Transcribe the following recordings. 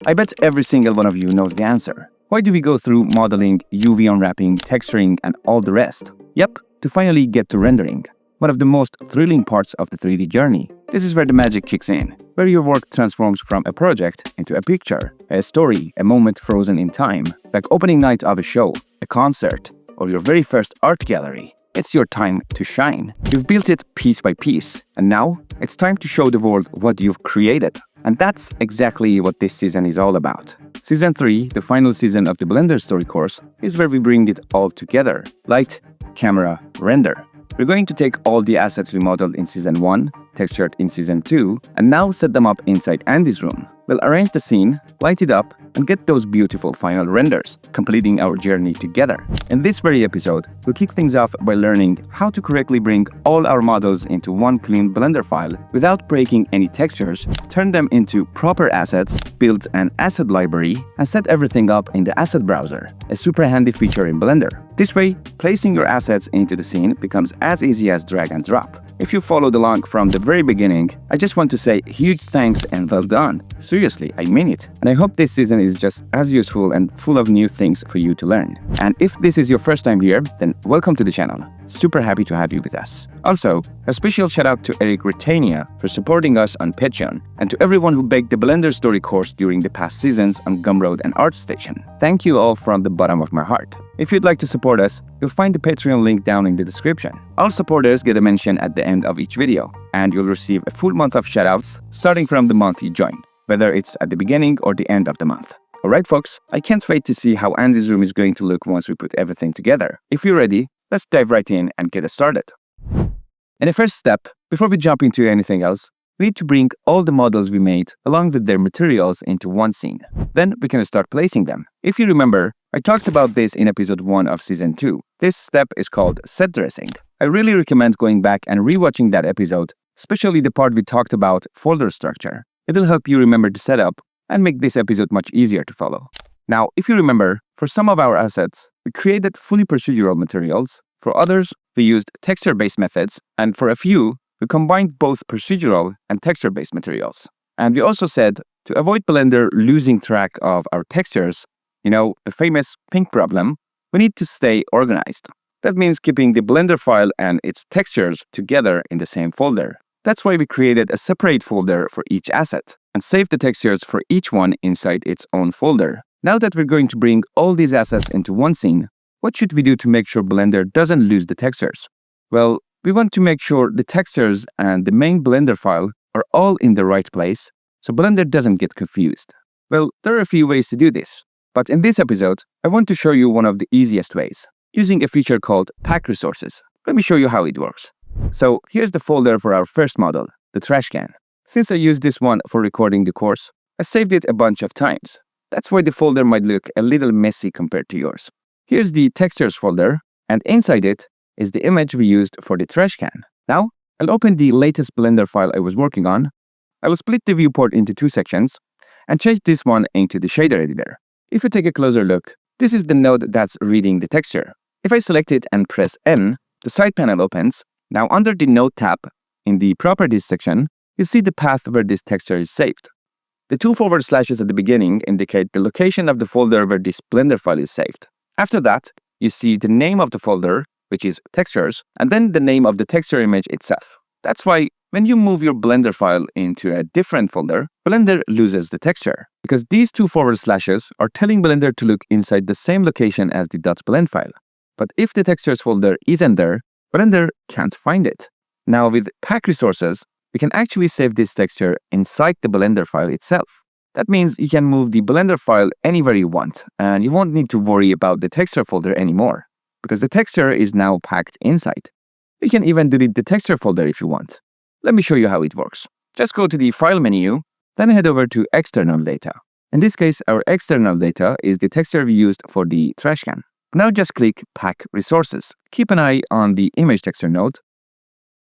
I bet every single one of you knows the answer. Why do we go through modeling, UV unwrapping, texturing, and all the rest? Yep, to finally get to rendering. One of the most thrilling parts of the 3D journey. This is where the magic kicks in, where your work transforms from a project into a picture, a story, a moment frozen in time, like opening night of a show, a concert, or your very first art gallery. It's your time to shine. You've built it piece by piece, and now it's time to show the world what you've created. And that's exactly what this season is all about. Season 3, the final season of the BlenderTutorial course, is where we bring it all together. Light, camera, render. We're going to take all the assets we modeled in Season 1, textured in Season 2, and now set them up inside Andy's room. We'll arrange the scene, light it up, and get those beautiful final renders, completing our journey together. In this very episode, we'll kick things off by learning how to correctly bring all our models into one clean Blender file without breaking any textures, turn them into proper assets, build an asset library, and set everything up in the asset browser, a super handy feature in Blender. This way, placing your assets into the scene becomes as easy as drag and drop. If you followed along from the very beginning, I just want to say huge thanks and well done. Seriously, I mean it. And I hope this season is just as useful and full of new things for you to learn. And if this is your first time here, then welcome to the channel. Super happy to have you with us. Also, a special shout out to Eric Retania for supporting us on Patreon, and to everyone who baked the BlenderTutorial course during the past seasons on Gumroad and ArtStation. Thank you all from the bottom of my heart. If you'd like to support us, you'll find the Patreon link down in the description. All supporters get a mention at the end of each video, and you'll receive a full month of shoutouts starting from the month you join, whether it's at the beginning or the end of the month. Alright folks, I can't wait to see how Andy's room is going to look once we put everything together. If you're ready, let's dive right in and get us started. In the first step, before we jump into anything else, we need to bring all the models we made along with their materials into one scene. Then we can start placing them. If you remember, I talked about this in episode 1 of season 2. This step is called set dressing. I really recommend going back and rewatching that episode, especially the part we talked about folder structure. It'll help you remember the setup and make this episode much easier to follow. Now, if you remember, for some of our assets, we created fully procedural materials. For others, we used texture-based methods, and for a few, we combined both procedural and texture-based materials. And we also said, to avoid Blender losing track of our textures, the famous pink problem, we need to stay organized. That means keeping the Blender file and its textures together in the same folder. That's why we created a separate folder for each asset and saved the textures for each one inside its own folder. Now that we're going to bring all these assets into one scene, what should we do to make sure Blender doesn't lose the textures? Well, we want to make sure the textures and the main Blender file are all in the right place, so Blender doesn't get confused. Well, there are a few ways to do this, but in this episode, I want to show you one of the easiest ways, using a feature called Pack Resources. Let me show you how it works. So here's the folder for our first model, the trash can. Since I used this one for recording the course, I saved it a bunch of times. That's why the folder might look a little messy compared to yours. Here's the textures folder, and inside it is the image we used for the trash can. Now, I'll open the latest Blender file I was working on. I will split the viewport into 2 sections and change this one into the shader editor. If you take a closer look, this is the node that's reading the texture. If I select it and press N, the side panel opens. Now under the Node tab, in the Properties section, you see the path where this texture is saved. The 2 forward slashes at the beginning indicate the location of the folder where this Blender file is saved. After that, you see the name of the folder, which is textures, and then the name of the texture image itself. That's why when you move your Blender file into a different folder, Blender loses the texture, because these 2 forward slashes are telling Blender to look inside the same location as the .blend file. But if the textures folder isn't there, Blender can't find it. Now with Pack Resources, we can actually save this texture inside the Blender file itself. That means you can move the Blender file anywhere you want, and you won't need to worry about the texture folder anymore, because the texture is now packed inside. You can even delete the texture folder if you want. Let me show you how it works. Just go to the File menu, then head over to External Data. In this case, our external data is the texture we used for the trash can. Now just click Pack Resources. Keep an eye on the image texture node.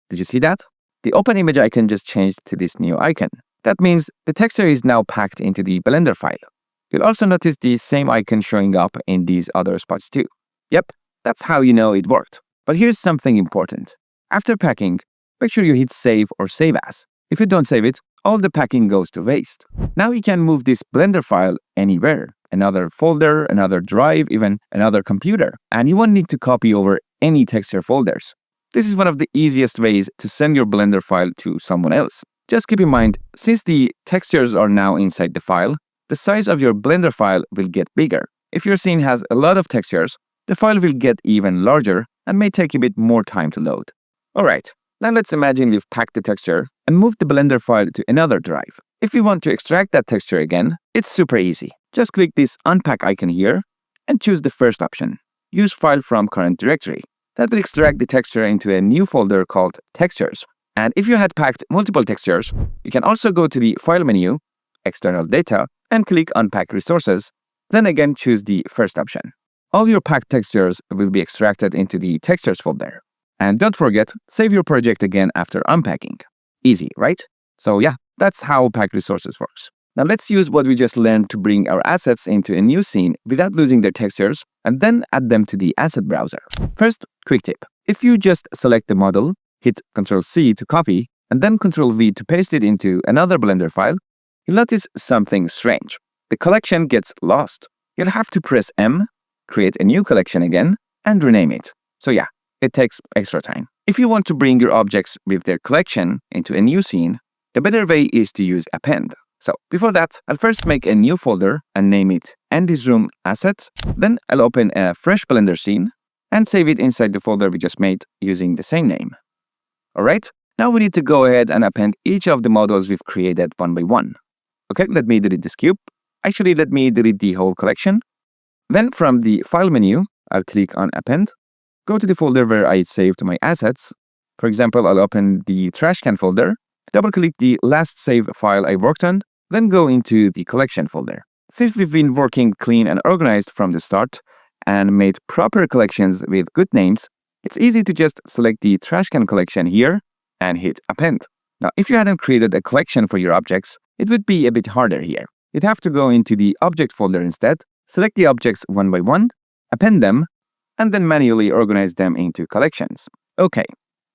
Did you see that? The open image icon just changed to this new icon. That means the texture is now packed into the Blender file. You'll also notice the same icon showing up in these other spots too. Yep, that's how you know it worked. But here's something important. After packing, make sure you hit Save or Save As. If you don't save it, all the packing goes to waste. Now you can move this Blender file anywhere, another folder, another drive, even another computer, and you won't need to copy over any texture folders. This is one of the easiest ways to send your Blender file to someone else. Just keep in mind, since the textures are now inside the file, the size of your Blender file will get bigger. If your scene has a lot of textures, the file will get even larger and may take a bit more time to load. Alright, now let's imagine we've packed the texture and moved the Blender file to another drive. If we want to extract that texture again, it's super easy. Just click this unpack icon here and choose the first option, use file from current directory. That will extract the texture into a new folder called textures. And if you had packed multiple textures, you can also go to the file menu, external data, and click unpack resources, then again choose the first option. All your packed textures will be extracted into the textures folder. And don't forget, save your project again after unpacking. Easy, right? So yeah, that's how pack resources works. Now let's use what we just learned to bring our assets into a new scene without losing their textures and then add them to the asset browser. First, quick tip. If you just select the model, hit Ctrl+C to copy, and then Ctrl+V to paste it into another Blender file, you'll notice something strange. The collection gets lost. You'll have to press M, create a new collection again, and rename it. So yeah, it takes extra time. If you want to bring your objects with their collection into a new scene, the better way is to use Append. So before that, I'll first make a new folder and name it End This Room Assets. Then I'll open a fresh Blender scene and save it inside the folder we just made using the same name. Alright, now we need to go ahead and append each of the models we've created one by one. Okay, let me delete this cube. Actually, let me delete the whole collection. Then from the File menu, I'll click on Append. Go to the folder where I saved my assets. For example, I'll open the trash can folder, double-click the last save file I worked on, then go into the collection folder. Since we've been working clean and organized from the start and made proper collections with good names, it's easy to just select the trash can collection here and hit Append. Now, if you hadn't created a collection for your objects, it would be a bit harder here. You'd have to go into the object folder instead, select the objects one by one, append them, and then manually organize them into collections. Okay,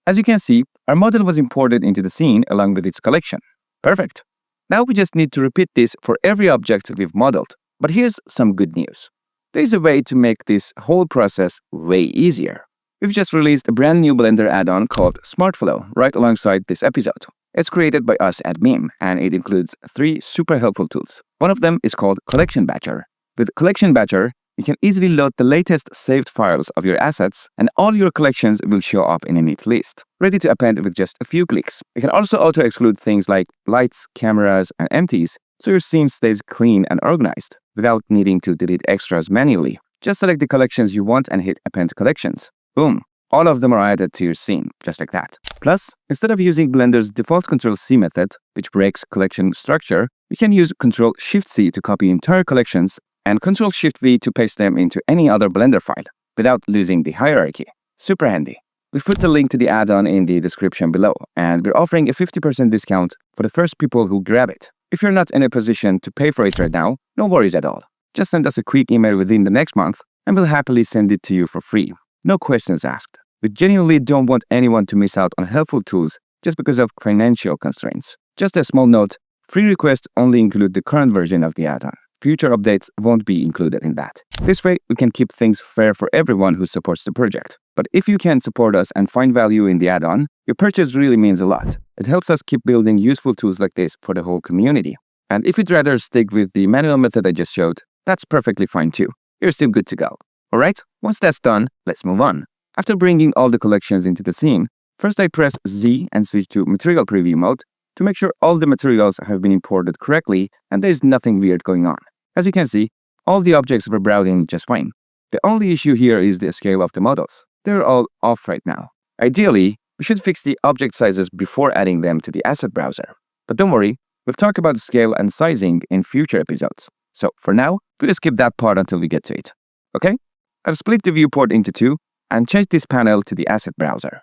as you can see, our model was imported into the scene along with its collection. Perfect. Now we just need to repeat this for every object we've modeled. But here's some good news. There's a way to make this whole process way easier. We've just released a brand new Blender add-on called SmartFlow right alongside this episode. It's created by us at MiM, and it includes 3 super helpful tools. One of them is called Collection Batcher. With Collection Batcher, you can easily load the latest saved files of your assets, and all your collections will show up in a neat list, ready to append with just a few clicks. You can also auto-exclude things like lights, cameras, and empties, so your scene stays clean and organized, without needing to delete extras manually. Just select the collections you want and hit Append Collections. Boom! All of them are added to your scene, just like that. Plus, instead of using Blender's default Ctrl+C method, which breaks collection structure, you can use Ctrl+Shift+C to copy entire collections and Ctrl+Shift+V to paste them into any other Blender file without losing the hierarchy. Super handy. We've put the link to the add-on in the description below, and we're offering a 50% discount for the first people who grab it. If you're not in a position to pay for it right now, no worries at all. Just send us a quick email within the next month, and we'll happily send it to you for free. No questions asked. We genuinely don't want anyone to miss out on helpful tools just because of financial constraints. Just a small note, free requests only include the current version of the add-on. Future updates won't be included in that. This way, we can keep things fair for everyone who supports the project. But if you can support us and find value in the add-on, your purchase really means a lot. It helps us keep building useful tools like this for the whole community. And if you'd rather stick with the manual method I just showed, that's perfectly fine too. You're still good to go. Alright, once that's done, let's move on. After bringing all the collections into the scene, first I press Z and switch to Material Preview mode to make sure all the materials have been imported correctly and there's nothing weird going on. As you can see, all the objects were browsing just fine. The only issue here is the scale of the models. They're all off right now. Ideally, we should fix the object sizes before adding them to the asset browser. But don't worry, we'll talk about scale and sizing in future episodes. So for now, we'll skip that part until we get to it. Okay? I'll split the viewport into 2 and change this panel to the asset browser.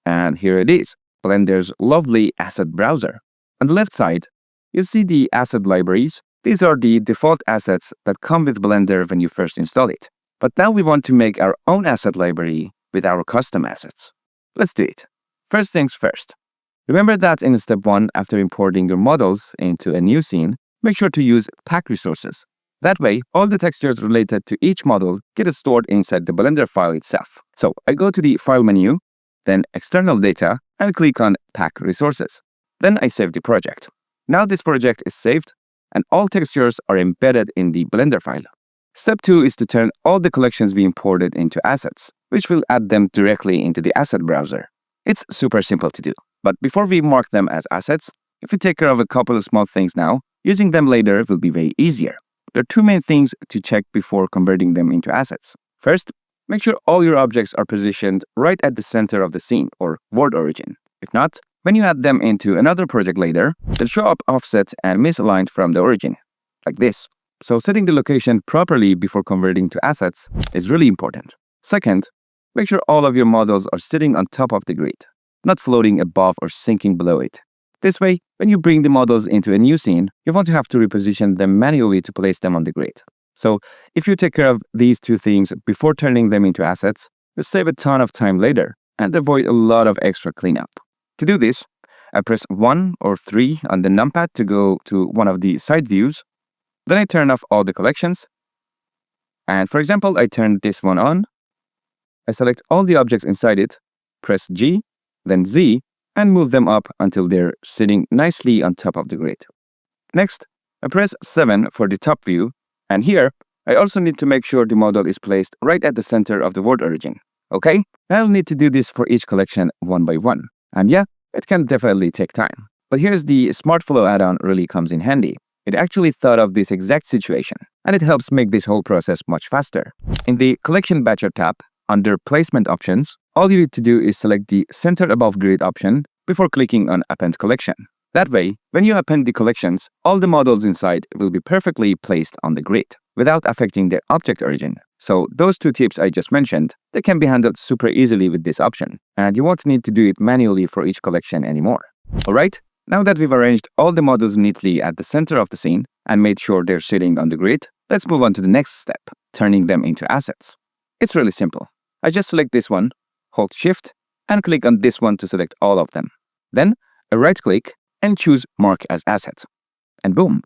And here it is, Blender's lovely asset browser. On the left side, you'll see the asset libraries. These are the default assets that come with Blender when you first install it. But now we want to make our own asset library with our custom assets. Let's do it. First things first. Remember that in step 1, after importing your models into a new scene, make sure to use pack resources. That way, all the textures related to each model get stored inside the Blender file itself. So I go to the File menu, then External Data, and click on Pack Resources. Then I save the project. Now this project is saved, and all textures are embedded in the Blender file. Step 2 is to turn all the collections we imported into assets, which will add them directly into the asset browser. It's super simple to do, but before we mark them as assets, if we take care of a couple of small things now, using them later will be way easier. There are two main things to check before converting them into assets. First, make sure all your objects are positioned right at the center of the scene or world origin. If not, when you add them into another project later, they'll show up offset and misaligned from the origin, like this. So setting the location properly before converting to assets is really important. Second, make sure all of your models are sitting on top of the grid, not floating above or sinking below it. This way, when you bring the models into a new scene, you won't have to reposition them manually to place them on the grid. So if you take care of these two things before turning them into assets, you'll save a ton of time later and avoid a lot of extra cleanup. To do this, I press 1 or 3 on the numpad to go to one of the side views. Then I turn off all the collections. And for example, I turn this one on. I select all the objects inside it, press G, then Z, and move them up until they're sitting nicely on top of the grid. Next, I press 7 for the top view, and here, I also need to make sure the model is placed right at the center of the world origin. Okay? I'll need to do this for each collection one by one. And yeah, it can definitely take time. But here's the SmartFlow add-on really comes in handy. It actually thought of this exact situation, and it helps make this whole process much faster. In the Collection Batcher tab, under Placement Options, all you need to do is select the Center Above Grid option before clicking on Append Collection. That way, when you append the collections, all the models inside will be perfectly placed on the grid without affecting their object origin. So those two tips I just mentioned, they can be handled super easily with this option, and you won't need to do it manually for each collection anymore. Alright, now that we've arranged all the models neatly at the center of the scene and made sure they're sitting on the grid, let's move on to the next step, turning them into assets. It's really simple. I just select this one, hold Shift, and click on this one to select all of them. Then, I right-click and choose Mark as Asset. And boom!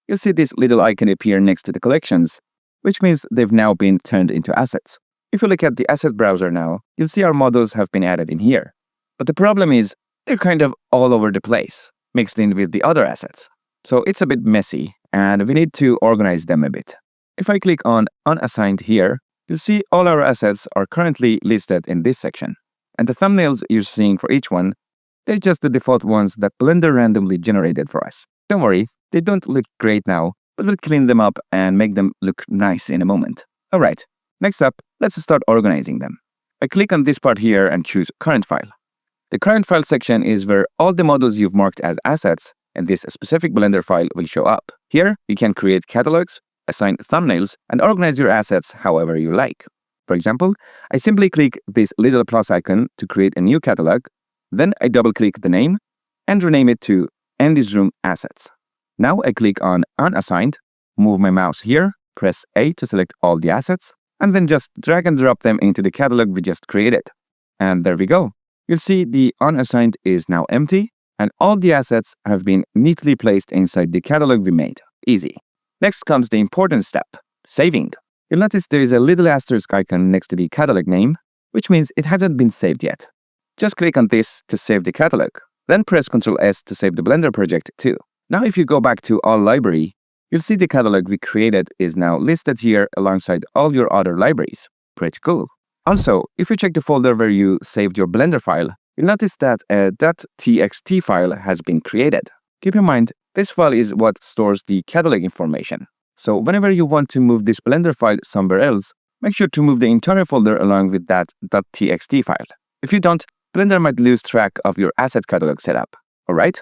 You'll see this little icon appear next to the collections, which means they've now been turned into assets. If you look at the asset browser now, you'll see our models have been added in here. But the problem is, they're kind of all over the place, mixed in with the other assets. So it's a bit messy, and we need to organize them a bit. If I click on Unassigned here, you'll see all our assets are currently listed in this section. And the thumbnails you're seeing for each one, they're just the default ones that Blender randomly generated for us. Don't worry, they don't look great now, but we'll clean them up and make them look nice in a moment. Alright, next up, let's start organizing them. I click on this part here and choose Current File. The Current File section is where all the models you've marked as assets in this specific Blender file will show up. Here, you can create catalogs, assign thumbnails, and organize your assets however you like. For example, I simply click this little plus icon to create a new catalog, then I double-click the name and rename it to End This Room Assets. Now I click on Unassigned, move my mouse here, press A to select all the assets, and then just drag and drop them into the catalog we just created. And there we go. You'll see the Unassigned is now empty, and all the assets have been neatly placed inside the catalog we made. Easy. Next comes the important step, saving. You'll notice there is a little asterisk icon next to the catalog name, which means it hasn't been saved yet. Just click on this to save the catalog, then press Ctrl S to save the Blender project too. Now if you go back to All Library, you'll see the catalog we created is now listed here alongside all your other libraries. Pretty cool. Also, if you check the folder where you saved your Blender file, you'll notice that a .txt file has been created. Keep in mind, this file is what stores the catalog information. So whenever you want to move this Blender file somewhere else, make sure to move the entire folder along with that .txt file. If you don't, Blender might lose track of your asset catalog setup. Alright?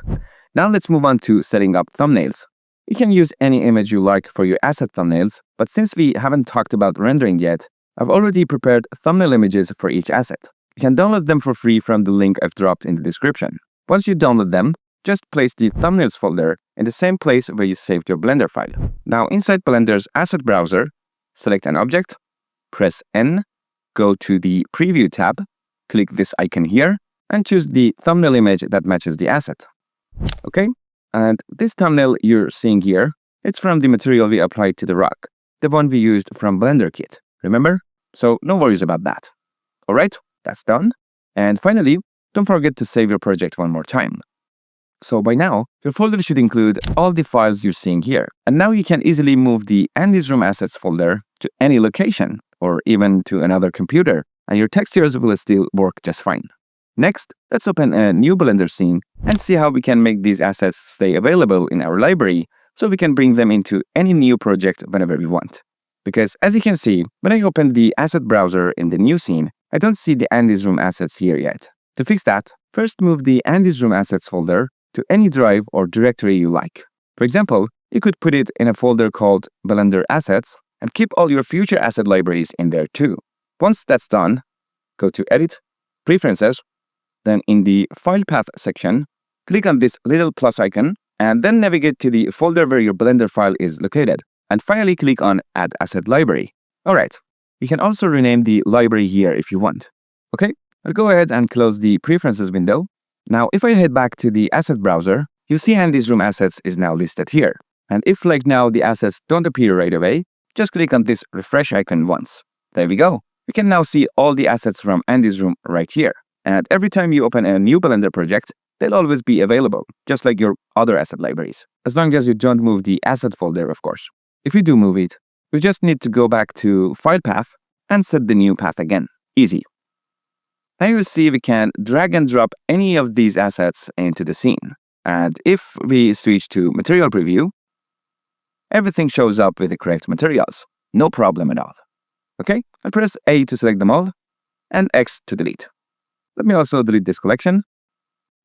Now let's move on to setting up thumbnails. You can use any image you like for your asset thumbnails, but since we haven't talked about rendering yet, I've already prepared thumbnail images for each asset. You can download them for free from the link I've dropped in the description. Once you download them, just place the thumbnails folder in the same place where you saved your Blender file. Now inside Blender's asset browser, select an object, press N, go to the Preview tab, click this icon here, and choose the thumbnail image that matches the asset. Okay, and this thumbnail you're seeing here, it's from the material we applied to the rug, the one we used from Blender Kit, remember? So no worries about that. Alright, that's done. And finally, don't forget to save your project one more time. So by now, your folder should include all the files you're seeing here. And now you can easily move the Andy's Room Assets folder to any location, or even to another computer, and your textures will still work just fine. Next, let's open a new Blender scene and see how we can make these assets stay available in our library so we can bring them into any new project whenever we want. Because as you can see, when I open the asset browser in the new scene, I don't see the Andy's Room Assets here yet. To fix that, first move the Andy's Room Assets folder to any drive or directory you like. For example, you could put it in a folder called Blender Assets and keep all your future asset libraries in there too. Once that's done, go to Edit, Preferences, then in the File Path section, click on this little plus icon and then navigate to the folder where your Blender file is located. And finally click on Add Asset Library. Alright, you can also rename the library here if you want. Okay, I'll go ahead and close the Preferences window. Now, if I head back to the asset browser, you see Andy's Room Assets is now listed here. And if like now the assets don't appear right away, just click on this refresh icon once. There we go. We can now see all the assets from Andy's Room right here. And every time you open a new Blender project, they'll always be available, just like your other asset libraries. As long as you don't move the asset folder, of course. If you do move it, you just need to go back to File Path and set the new path again. Easy. Now you see we can drag and drop any of these assets into the scene. And if we switch to Material Preview, everything shows up with the correct materials. No problem at all. Okay, I'll press A to select them all, and X to delete. Let me also delete this collection.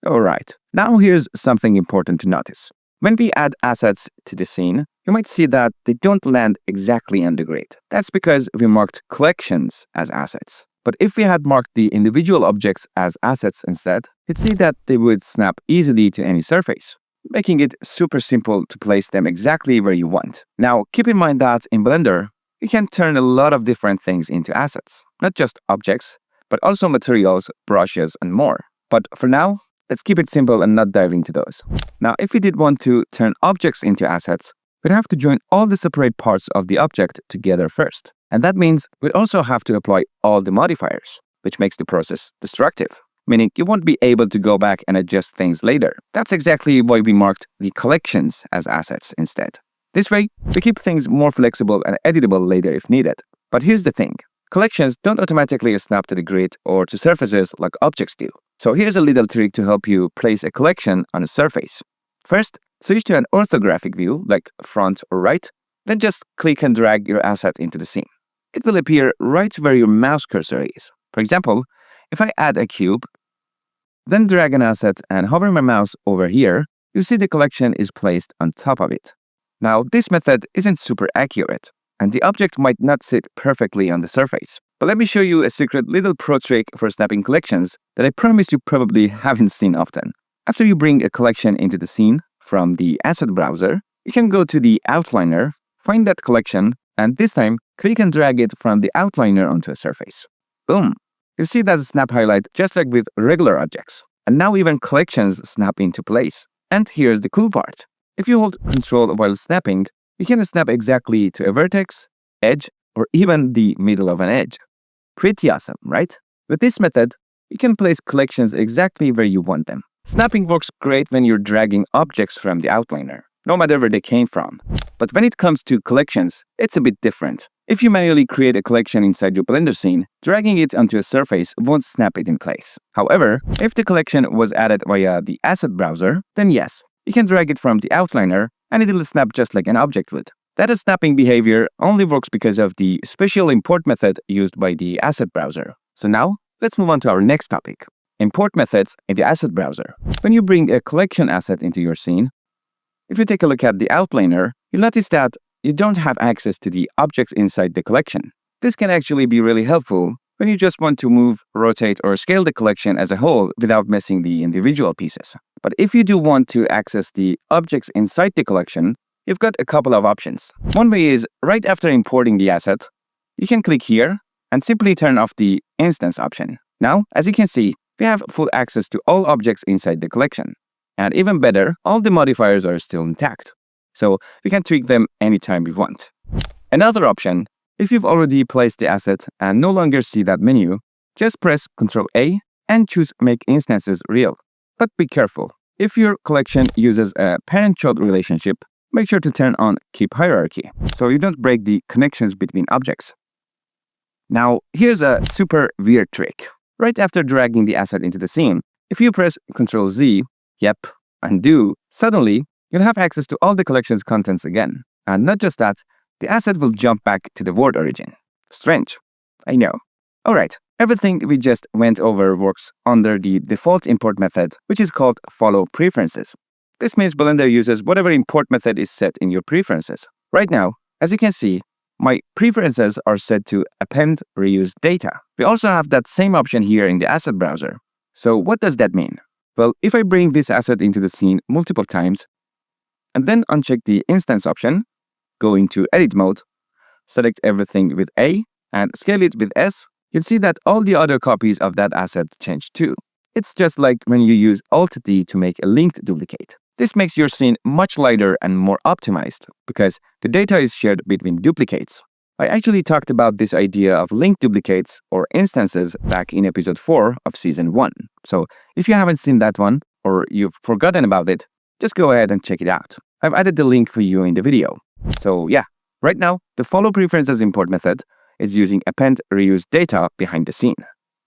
Alright, now here's something important to notice. When we add assets to the scene, you might see that they don't land exactly on the grid. That's because we marked collections as assets. But if we had marked the individual objects as assets instead, you'd see that they would snap easily to any surface, making it super simple to place them exactly where you want. Now, keep in mind that in Blender, you can turn a lot of different things into assets, not just objects, but also materials, brushes, and more. But for now, let's keep it simple and not dive into those. Now, if we did want to turn objects into assets, we'd have to join all the separate parts of the object together first. And that means we'd also have to apply all the modifiers, which makes the process destructive, meaning you won't be able to go back and adjust things later. That's exactly why we marked the collections as assets instead. This way, we keep things more flexible and editable later if needed. But here's the thing. Collections don't automatically snap to the grid or to surfaces like objects do. So here's a little trick to help you place a collection on a surface. First, switch to an orthographic view like front or right, then just click and drag your asset into the scene. It will appear right where your mouse cursor is. For example, if I add a cube, then drag an asset and hover my mouse over here, you see the collection is placed on top of it. Now, this method isn't super accurate, and the object might not sit perfectly on the surface. But let me show you a secret little pro trick for snapping collections that I promise you probably haven't seen often. After you bring a collection into the scene from the asset browser, you can go to the outliner, find that collection, and this time, click and drag it from the outliner onto a surface. Boom! You see that snap highlight just like with regular objects. And now even collections snap into place. And here's the cool part. If you hold Ctrl while snapping, you can snap exactly to a vertex, edge, or even the middle of an edge. Pretty awesome, right? With this method, you can place collections exactly where you want them. Snapping works great when you're dragging objects from the outliner, no matter where they came from. But when it comes to collections, it's a bit different. If you manually create a collection inside your Blender scene, dragging it onto a surface won't snap it in place. However, if the collection was added via the asset browser, then yes, you can drag it from the outliner and it will snap just like an object would. That snapping behavior only works because of the special import method used by the asset browser. So now, let's move on to our next topic. Import methods in the asset browser. When you bring a collection asset into your scene, if you take a look at the outliner, you'll notice that you don't have access to the objects inside the collection. This can actually be really helpful when you just want to move, rotate, or scale the collection as a whole without messing the individual pieces. But if you do want to access the objects inside the collection, you've got a couple of options. One way is, right after importing the asset, you can click here and simply turn off the instance option. Now, as you can see, we have full access to all objects inside the collection. And even better, all the modifiers are still intact, so we can tweak them anytime we want. Another option, if you've already placed the asset and no longer see that menu, just press Ctrl-A and choose Make Instances Real. But be careful. If your collection uses a parent-child relationship, make sure to turn on Keep Hierarchy, so you don't break the connections between objects. Now, here's a super weird trick. Right after dragging the asset into the scene, if you press Ctrl-Z, undo, suddenly you'll have access to all the collection's contents again. And not just that, the asset will jump back to the word origin. Strange, I know. Alright, everything we just went over works under the default import method, which is called follow preferences. This means Blender uses whatever import method is set in your preferences. Right now, as you can see, my preferences are set to append reuse data. We also have that same option here in the asset browser. So what does that mean? Well, if I bring this asset into the scene multiple times, and then uncheck the instance option, go into edit mode, select everything with A, and scale it with S, you'll see that all the other copies of that asset change too. It's just like when you use Alt-D to make a linked duplicate. This makes your scene much lighter and more optimized, because the data is shared between duplicates. I actually talked about this idea of linked duplicates or instances back in episode 4 of season 1. So if you haven't seen that one, or you've forgotten about it, just go ahead and check it out. I've added the link for you in the video. So yeah, right now, the follow preferences import method is using append reuse data behind the scene.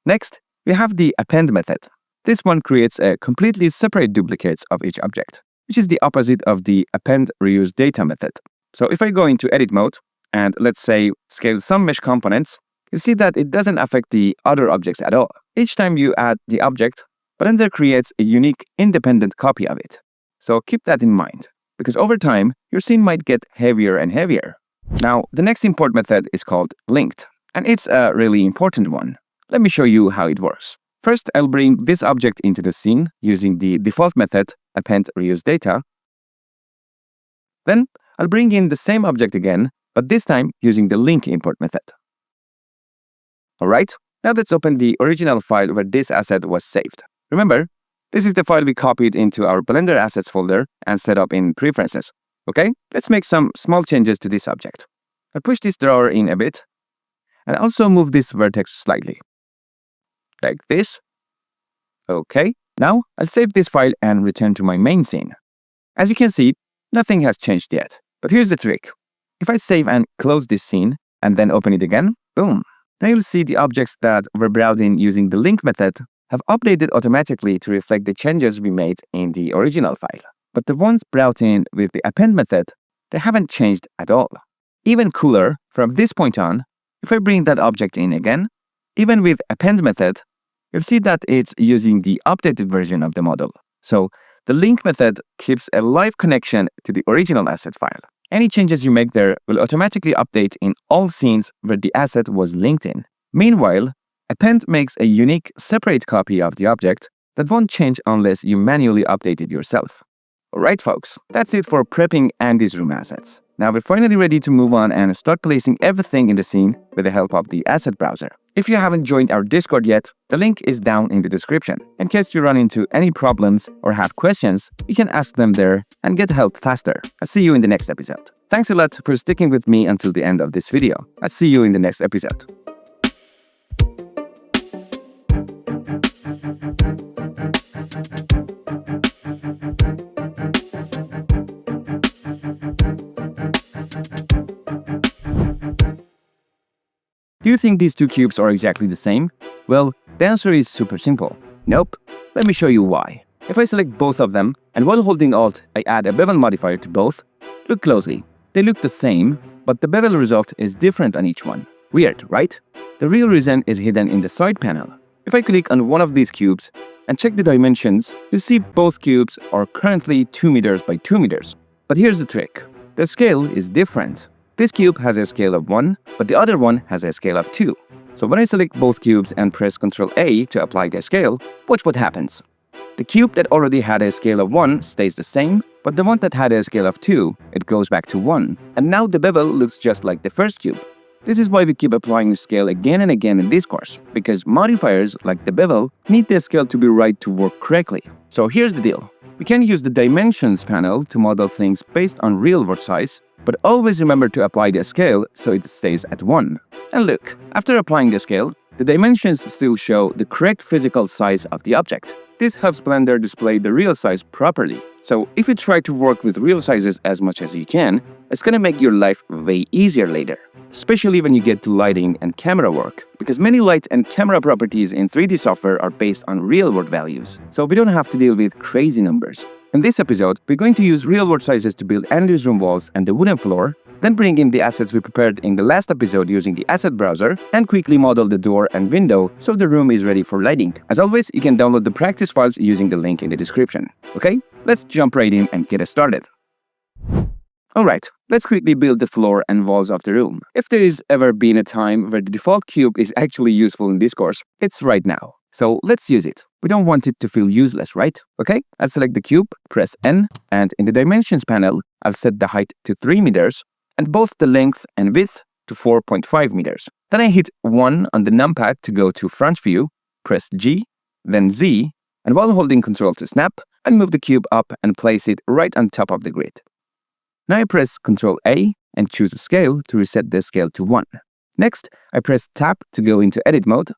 Next, we have the append method. This one creates a completely separate duplicates of each object, which is the opposite of the append reuse data method. So if I go into edit mode, and let's say scale some mesh components, you see that it doesn't affect the other objects at all. Each time you add the object, Blender creates a unique independent copy of it. So keep that in mind, because over time, your scene might get heavier and heavier. Now, the next import method is called linked, and it's a really important one. Let me show you how it works. First, I'll bring this object into the scene using the default method append reuse data. Then, I'll bring in the same object again, but this time using the link import method. Alright, now let's open the original file where this asset was saved. Remember, this is the file we copied into our Blender Assets folder and set up in Preferences. Okay, let's make some small changes to this object. I'll push this drawer in a bit, and also move this vertex slightly. Like this. Okay, now I'll save this file and return to my main scene. As you can see, nothing has changed yet. But here's the trick. If I save and close this scene, and then open it again, boom. Now you'll see the objects that were brought in using the link method have updated automatically to reflect the changes we made in the original file. But the ones brought in with the append method, they haven't changed at all. Even cooler, from this point on, if I bring that object in again, even with append method, you'll see that it's using the updated version of the model. So the link method keeps a live connection to the original asset file. Any changes you make there will automatically update in all scenes where the asset was linked in. Meanwhile, append makes a unique, separate copy of the object that won't change unless you manually update it yourself. Alright folks, that's it for prepping Andy's room assets. Now we're finally ready to move on and start placing everything in the scene with the help of the asset browser. If you haven't joined our Discord yet, the link is down in the description. In case you run into any problems or have questions, you can ask them there and get help faster. I'll see you in the next episode. Thanks a lot for sticking with me until the end of this video. I'll see you in the next episode. Do you think these two cubes are exactly the same? Well, the answer is super simple. Nope. Let me show you why. If I select both of them, and while holding Alt, I add a bevel modifier to both, look closely. They look the same, but the bevel result is different on each one. Weird, right? The real reason is hidden in the side panel. If I click on one of these cubes and check the dimensions, you see both cubes are currently 2 meters by 2 meters. But here's the trick. The scale is different. This cube has a scale of 1, but the other one has a scale of 2. So when I select both cubes and press Ctrl-A to apply the scale, watch what happens. The cube that already had a scale of 1 stays the same, but the one that had a scale of 2, it goes back to 1. And now the bevel looks just like the first cube. This is why we keep applying scale again and again in this course, because modifiers like the bevel need the scale to be right to work correctly. So here's the deal. We can use the dimensions panel to model things based on real-world size, but always remember to apply the scale so it stays at 1. And look, after applying the scale, the dimensions still show the correct physical size of the object. This helps Blender display the real size properly. So if you try to work with real sizes as much as you can, it's gonna make your life way easier later. Especially when you get to lighting and camera work, because many light and camera properties in 3D software are based on real-world values, so we don't have to deal with crazy numbers. In this episode, we're going to use real-world sizes to build Andrew's room walls and the wooden floor, then bring in the assets we prepared in the last episode using the asset browser, and quickly model the door and window so the room is ready for lighting. As always, you can download the practice files using the link in the description. Okay, let's jump right in and get us started. Alright, let's quickly build the floor and walls of the room. If there is ever been a time where the default cube is actually useful in this course, it's right now. So let's use it. We don't want it to feel useless, right? Okay, I'll select the cube, press N, and in the dimensions panel, I'll set the height to 3 meters and both the length and width to 4.5 meters. Then I hit 1 on the numpad to go to front view, press G, then Z, and while holding Ctrl to snap, I'll move the cube up and place it right on top of the grid. Now I press Ctrl A and choose a scale to reset the scale to 1. Next, I press Tab to go into edit mode,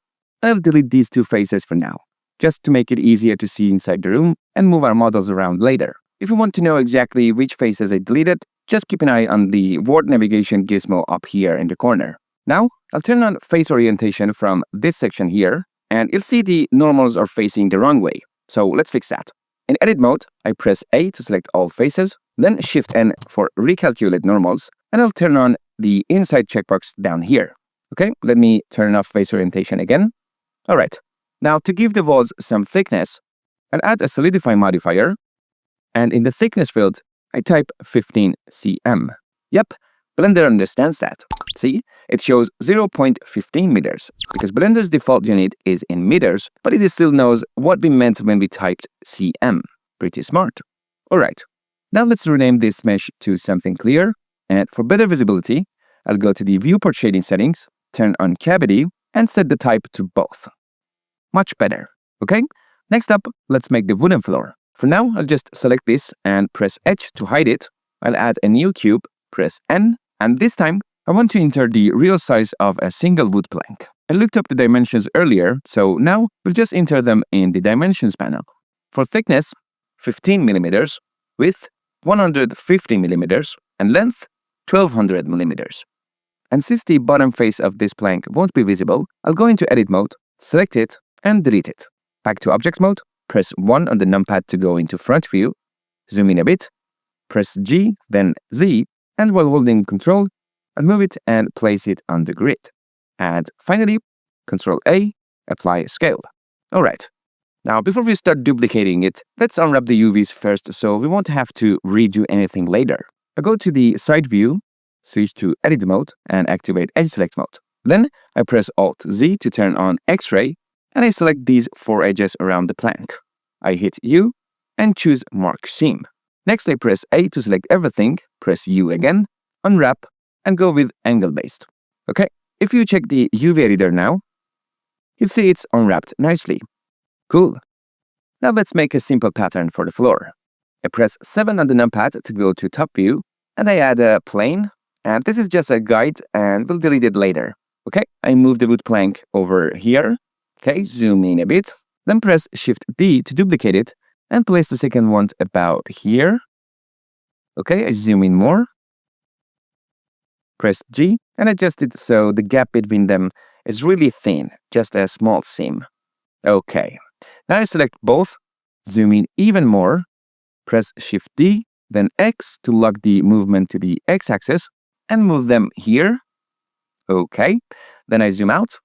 and I'll delete these two faces for now, just to make it easier to see inside the room and move our models around later. If you want to know exactly which faces I deleted, just keep an eye on the word navigation gizmo up here in the corner. Now, I'll turn on face orientation from this section here, and you'll see the normals are facing the wrong way. So let's fix that. In edit mode, I press A to select all faces, then Shift N for recalculate normals, and I'll turn on the inside checkbox down here. Okay, let me turn off face orientation again. Alright, now to give the walls some thickness, I'll add a solidify modifier, and in the thickness field, I type 15 cm. Yep, Blender understands that. See, it shows 0.15 meters, because Blender's default unit is in meters, but it still knows what we meant when we typed cm. Pretty smart. Alright, now let's rename this mesh to something clear, and for better visibility, I'll go to the viewport shading settings, turn on cavity, and set the type to both. Much better, okay? Next up, let's make the wooden floor. For now, I'll just select this and press H to hide it. I'll add a new cube, press N, and this time, I want to enter the real size of a single wood plank. I looked up the dimensions earlier, so now we'll just enter them in the dimensions panel. For thickness, 15 millimeters, width, 150 millimeters, and length, 1200 millimeters. And since the bottom face of this plank won't be visible, I'll go into edit mode, select it, and delete it. Back to object mode, press 1 on the numpad to go into front view, zoom in a bit, press G, then Z, and while holding Ctrl, I'll move it and place it on the grid. And finally, Ctrl A, apply scale. Alright, now before we start duplicating it, let's unwrap the UVs first so we won't have to redo anything later. I go to the side view, switch to edit mode, and activate edge select mode. Then I press Alt Z to turn on X-ray, and I select these 4 edges around the plank. I hit U and choose Mark Seam. Next I press A to select everything, press U again, unwrap, and go with angle based. Okay, if you check the UV editor now, you'll see it's unwrapped nicely. Cool. Now let's make a simple pattern for the floor. I press 7 on the numpad to go to top view, and I add a plane, and this is just a guide, and we'll delete it later. Okay, I move the wood plank over here. Okay, zoom in a bit, then press Shift D to duplicate it, and place the second one about here. Okay, I zoom in more, press G, and adjust it so the gap between them is really thin, just a small seam. Okay, now I select both, zoom in even more, press Shift D, then X to lock the movement to the X-axis, and move them here. Okay, then I zoom out.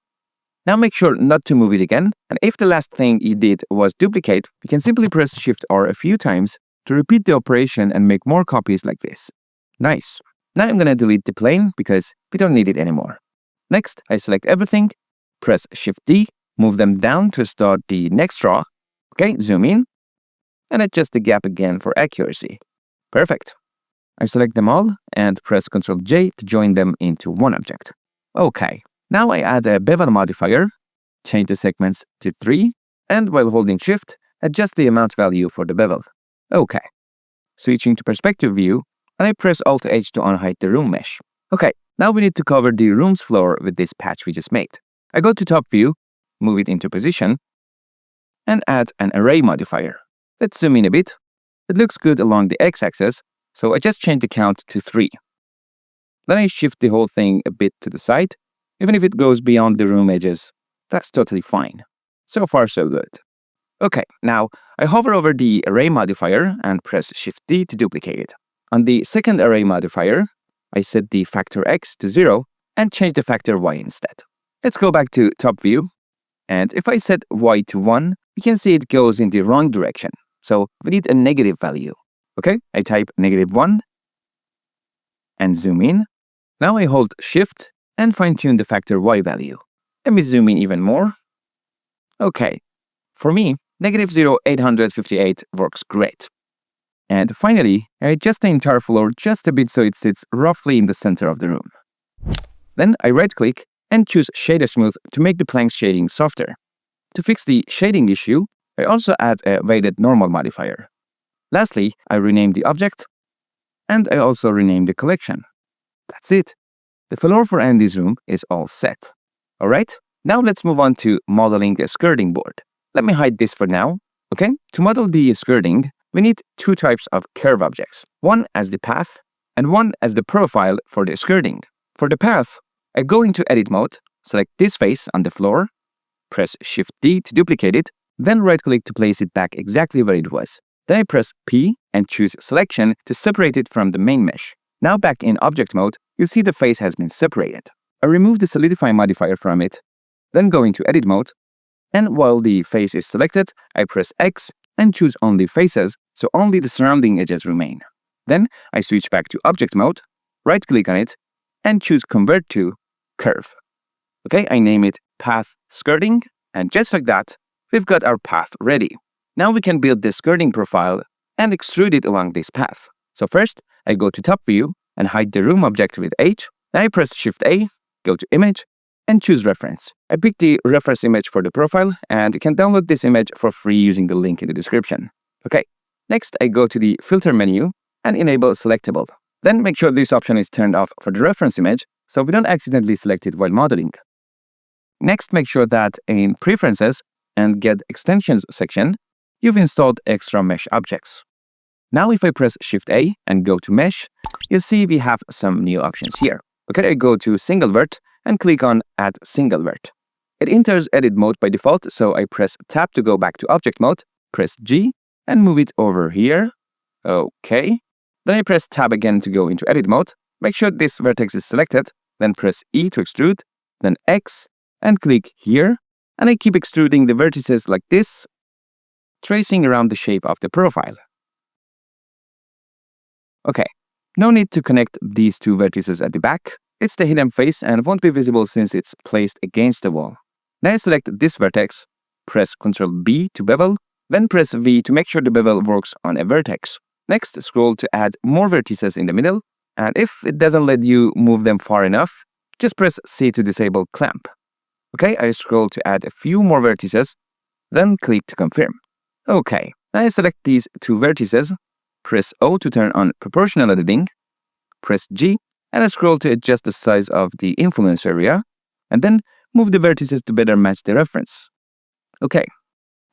Now make sure not to move it again, and if the last thing you did was duplicate, you can simply press Shift R a few times to repeat the operation and make more copies like this. Nice. Now I'm gonna delete the plane because we don't need it anymore. Next, I select everything, press Shift D, move them down to start the next draw. Okay, zoom in, and adjust the gap again for accuracy. Perfect. I select them all and press Ctrl J to join them into one object. Okay, now I add a bevel modifier, change the segments to 3, and while holding Shift, adjust the amount value for the bevel. Okay. Switching to perspective view, and I press Alt-H to unhide the room mesh. Okay, now we need to cover the room's floor with this patch we just made. I go to top view, move it into position, and add an array modifier. Let's zoom in a bit. It looks good along the x-axis, so I just change the count to 3. Then I shift the whole thing a bit to the side. Even if it goes beyond the room edges, that's totally fine. So far, so good. Okay, now I hover over the array modifier and press Shift-D to duplicate it. On the second array modifier, I set the factor x to 0 and change the factor y instead. Let's go back to top view. And if I set y to 1, you can see it goes in the wrong direction. So we need a negative value. Okay, I type -1 and zoom in. Now I hold Shift and fine-tune the factor y value. Let me zoom in even more. Okay, for me, -0.858 works great. And finally, I adjust the entire floor just a bit so it sits roughly in the center of the room. Then I right-click and choose Shader Smooth to make the plank's shading softer. To fix the shading issue, I also add a weighted normal modifier. Lastly, I rename the object, and I also rename the collection. That's it. The floor for Andy's room is all set. Alright, now let's move on to modeling a skirting board. Let me hide this for now. Okay, to model the skirting, we need two types of curve objects. One as the path, and one as the profile for the skirting. For the path, I go into edit mode, select this face on the floor, press Shift-D to duplicate it, then right-click to place it back exactly where it was. Then I press P and choose Selection to separate it from the main mesh. Now back in object mode, you'll see the face has been separated. I remove the solidify modifier from it, then go into edit mode, and while the face is selected, I press X and choose only faces, so only the surrounding edges remain. Then I switch back to object mode, right-click on it, and choose Convert to Curve. Okay, I name it Path Skirting, and just like that, we've got our path ready. Now we can build the skirting profile and extrude it along this path. So first, I go to top view and hide the room object with H. Then I press Shift-A, go to Image, and choose Reference. I pick the reference image for the profile, and you can download this image for free using the link in the description. Okay, next I go to the Filter menu and enable Selectable. Then make sure this option is turned off for the reference image, so we don't accidentally select it while modeling. Next, make sure that in Preferences and Get Extensions section, you've installed extra mesh objects. Now if I press Shift-A and go to Mesh, you'll see we have some new options here. Okay, I go to Single Vert and click on Add Single Vert. It enters edit mode by default, so I press Tab to go back to object mode, press G, and move it over here. Okay. Then I press Tab again to go into edit mode. Make sure this vertex is selected, then press E to extrude, then X, and click here. And I keep extruding the vertices like this, tracing around the shape of the profile. Okay, no need to connect these two vertices at the back. It's the hidden face and won't be visible since it's placed against the wall. Then I select this vertex, press Ctrl B to bevel, then press V to make sure the bevel works on a vertex. Next, scroll to add more vertices in the middle, and if it doesn't let you move them far enough, just press C to disable clamp. Okay, I scroll to add a few more vertices, then click to confirm. Okay, now I select these two vertices, press O to turn on proportional editing, press G, and I scroll to adjust the size of the influence area, and then move the vertices to better match the reference. Okay,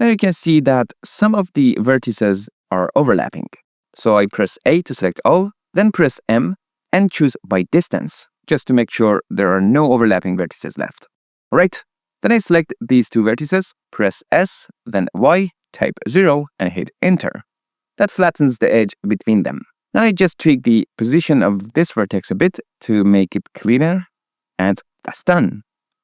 now you can see that some of the vertices are overlapping. So I press A to select all, then press M and choose by distance, just to make sure there are no overlapping vertices left. Alright, then I select these two vertices, press S, then Y, type 0, and hit Enter. That flattens the edge between them. Now I just tweak the position of this vertex a bit to make it cleaner, and that's done.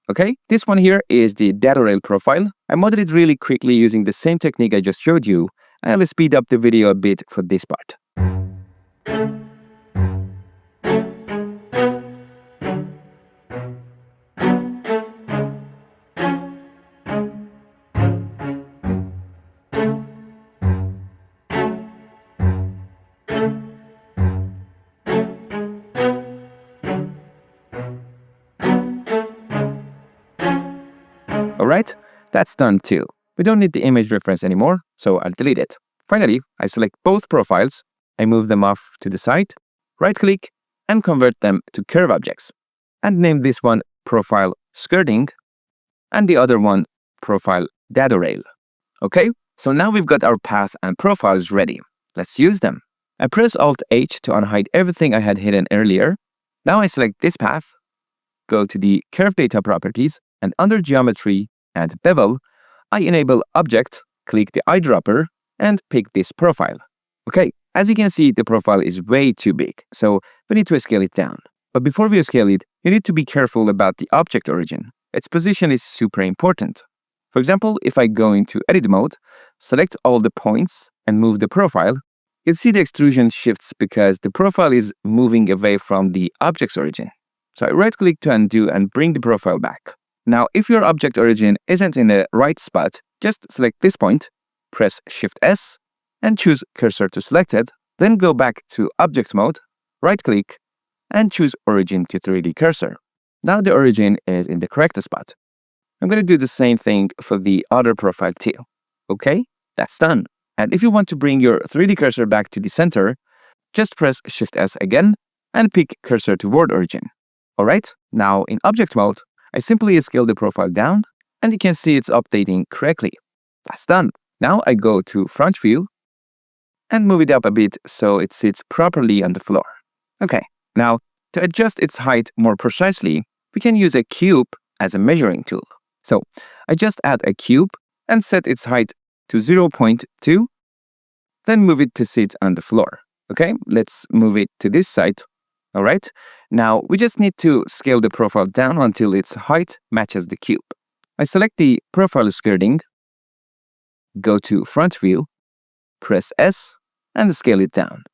Okay, this one here is the data rail profile. I modeled it really quickly using the same technique I just showed you, and I will speed up the video a bit for this part. Alright, that's done too. We don't need the image reference anymore, so I'll delete it. Finally, I select both profiles, I move them off to the side, right-click, and convert them to curve objects. And name this one Profile Skirting, and the other one Profile Dado Rail. Okay, so now we've got our path and profiles ready. Let's use them. I press Alt-H to unhide everything I had hidden earlier. Now I select this path, go to the Curve Data Properties, and under Geometry and Bevel, I enable Object, click the eyedropper, and pick this profile. Okay, as you can see, the profile is way too big, so we need to scale it down. But before we scale it, you need to be careful about the object origin. Its position is super important. For example, if I go into Edit mode, select all the points, and move the profile, you'll see the extrusion shifts because the profile is moving away from the object's origin. So I right-click to undo and bring the profile back. Now, if your object origin isn't in the right spot, just select this point, press Shift-S, and choose Cursor to Selected, then go back to Object mode, right-click, and choose Origin to 3D Cursor. Now the origin is in the correct spot. I'm going to do the same thing for the other profile too. Okay, that's done. And if you want to bring your 3D cursor back to the center, just press Shift-S again and pick Cursor Toward Origin. Alright, now in Object mode, I simply scale the profile down and you can see it's updating correctly. That's done. Now I go to Front View and move it up a bit so it sits properly on the floor. Okay, now to adjust its height more precisely, we can use a cube as a measuring tool. So I just add a cube and set its height to 0.2, then move it to sit on the floor. Okay, let's move it to this side. All right, now we just need to scale the profile down until its height matches the cube. I select the profile skirting, go to Front View, press S, and scale it down.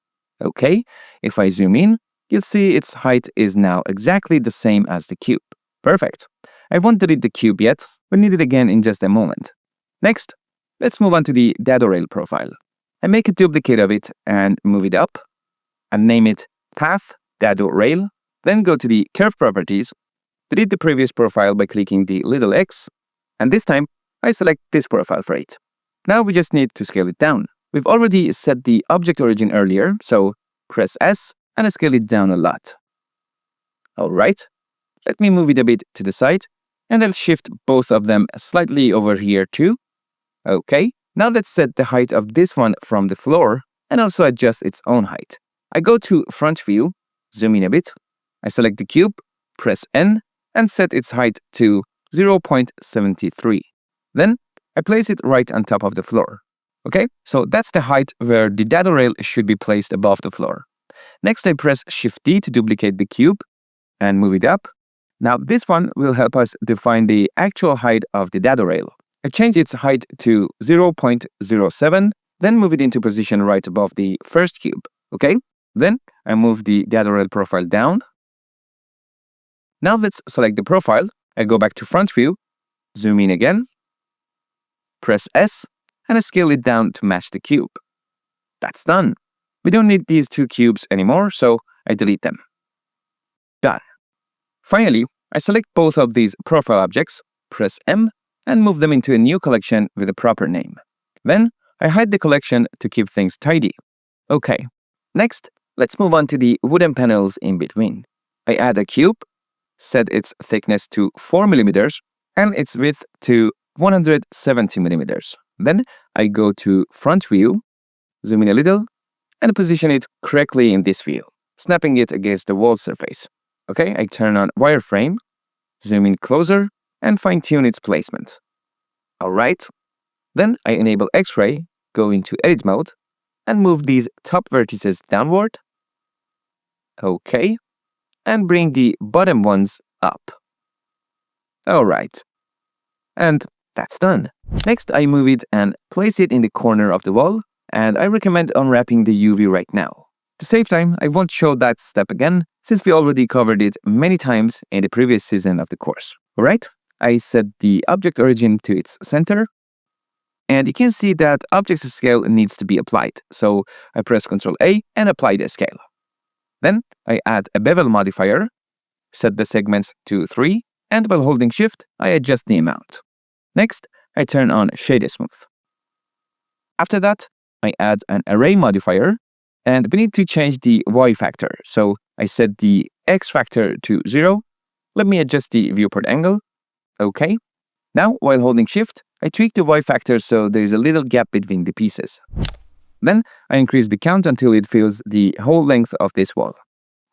Okay, if I zoom in, you'll see its height is now exactly the same as the cube. Perfect. I won't delete the cube yet, we'll need it again in just a moment. Next, let's move on to the Dado Rail profile. I make a duplicate of it and move it up, and name it Path Dado Rail, then go to the Curve Properties, delete the previous profile by clicking the little X, and this time, I select this profile for it. Now we just need to scale it down. We've already set the object origin earlier, so press S and scale it down a lot. Alright, let me move it a bit to the side, and I'll shift both of them slightly over here too. Okay, now let's set the height of this one from the floor and also adjust its own height. I go to Front View, zoom in a bit, I select the cube, press N, and set its height to 0.73. Then I place it right on top of the floor. Okay, so that's the height where the dado rail should be placed above the floor. Next, I press Shift-D to duplicate the cube and move it up. Now, this one will help us define the actual height of the dado rail. I change its height to 0.07, then move it into position right above the first cube. Okay, then I move the dado rail profile down. Now let's select the profile. I go back to Front View, zoom in again, press S, and scale it down to match the cube. That's done. We don't need these two cubes anymore, so I delete them. Done. Finally, I select both of these profile objects, press M, and move them into a new collection with a proper name. Then, I hide the collection to keep things tidy. Okay, next, let's move on to the wooden panels in between. I add a cube, set its thickness to 4 mm and its width to 170 mm. Then I go to Front View, zoom in a little, and position it correctly in this view, snapping it against the wall surface. Okay, I turn on wireframe, zoom in closer, and fine-tune its placement. Alright, then I enable X-ray, go into Edit mode, and move these top vertices downward. Okay, and bring the bottom ones up. Alright, and that's done. Next, I move it and place it in the corner of the wall, and I recommend unwrapping the UV right now. To save time, I won't show that step again, since we already covered it many times in the previous season of the course. Alright, I set the object origin to its center, and you can see that object scale needs to be applied, so I press Ctrl A and apply the scale. Then I add a bevel modifier, set the segments to 3, and while holding Shift, I adjust the amount. Next, I turn on Shade Smooth. After that, I add an array modifier, and we need to change the Y factor. So I set the X factor to 0. Let me adjust the viewport angle. Okay. Now, while holding Shift, I tweak the Y factor so there is a little gap between the pieces. Then, I increase the count until it fills the whole length of this wall.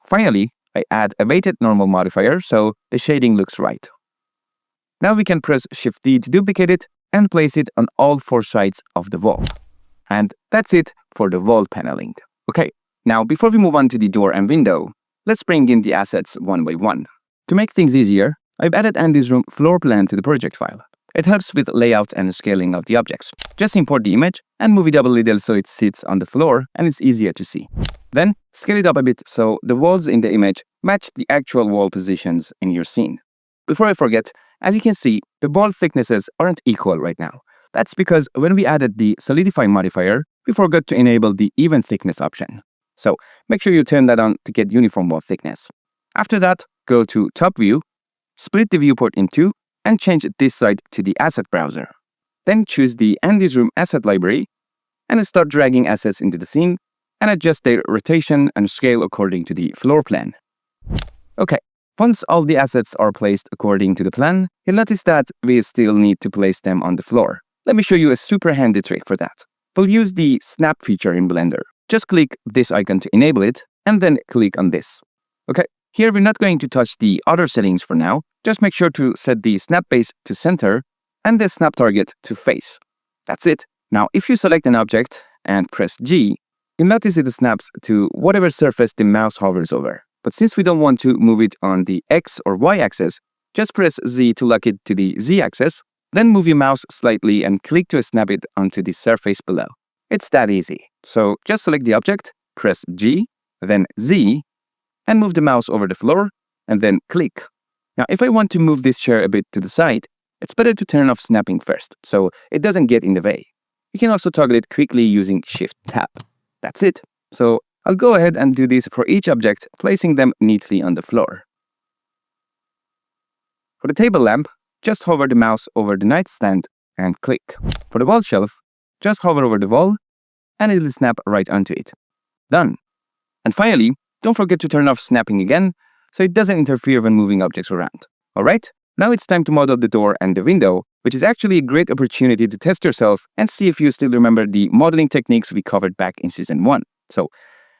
Finally, I add a weighted normal modifier so the shading looks right. Now we can press Shift-D to duplicate it and place it on all 4 sides of the wall. And that's it for the wall paneling. Okay, now before we move on to the door and window, let's bring in the assets one by one. To make things easier, I've added Andy's room floor plan to the project file. It helps with layout and scaling of the objects. Just import the image and move it up a little so it sits on the floor and it's easier to see. Then, scale it up a bit so the walls in the image match the actual wall positions in your scene. Before I forget, as you can see, the wall thicknesses aren't equal right now. That's because when we added the solidify modifier, we forgot to enable the even thickness option. So, make sure you turn that on to get uniform wall thickness. After that, go to Top View, split the viewport in 2, and change this side to the Asset Browser. Then choose the Andy's Room Asset Library, and start dragging assets into the scene, and adjust their rotation and scale according to the floor plan. Okay, once all the assets are placed according to the plan, you'll notice that we still need to place them on the floor. Let me show you a super handy trick for that. We'll use the Snap feature in Blender. Just click this icon to enable it, and then click on this. Okay, here we're not going to touch the other settings for now. Just make sure to set the snap base to center and the snap target to face. That's it. Now, if you select an object and press G, you'll notice it snaps to whatever surface the mouse hovers over. But since we don't want to move it on the X or Y axis, just press Z to lock it to the Z axis, then move your mouse slightly and click to snap it onto the surface below. It's that easy. So just select the object, press G, then Z, and move the mouse over the floor, and then click. Now, if I want to move this chair a bit to the side, it's better to turn off snapping first, so it doesn't get in the way. You can also toggle it quickly using Shift-Tab. That's it. So I'll go ahead and do this for each object, placing them neatly on the floor. For the table lamp, just hover the mouse over the nightstand and click. For the wall shelf, just hover over the wall, and it'll snap right onto it. Done. And finally, don't forget to turn off snapping again, so it doesn't interfere when moving objects around. Alright, now it's time to model the door and the window, which is actually a great opportunity to test yourself and see if you still remember the modeling techniques we covered back in Season 1. So,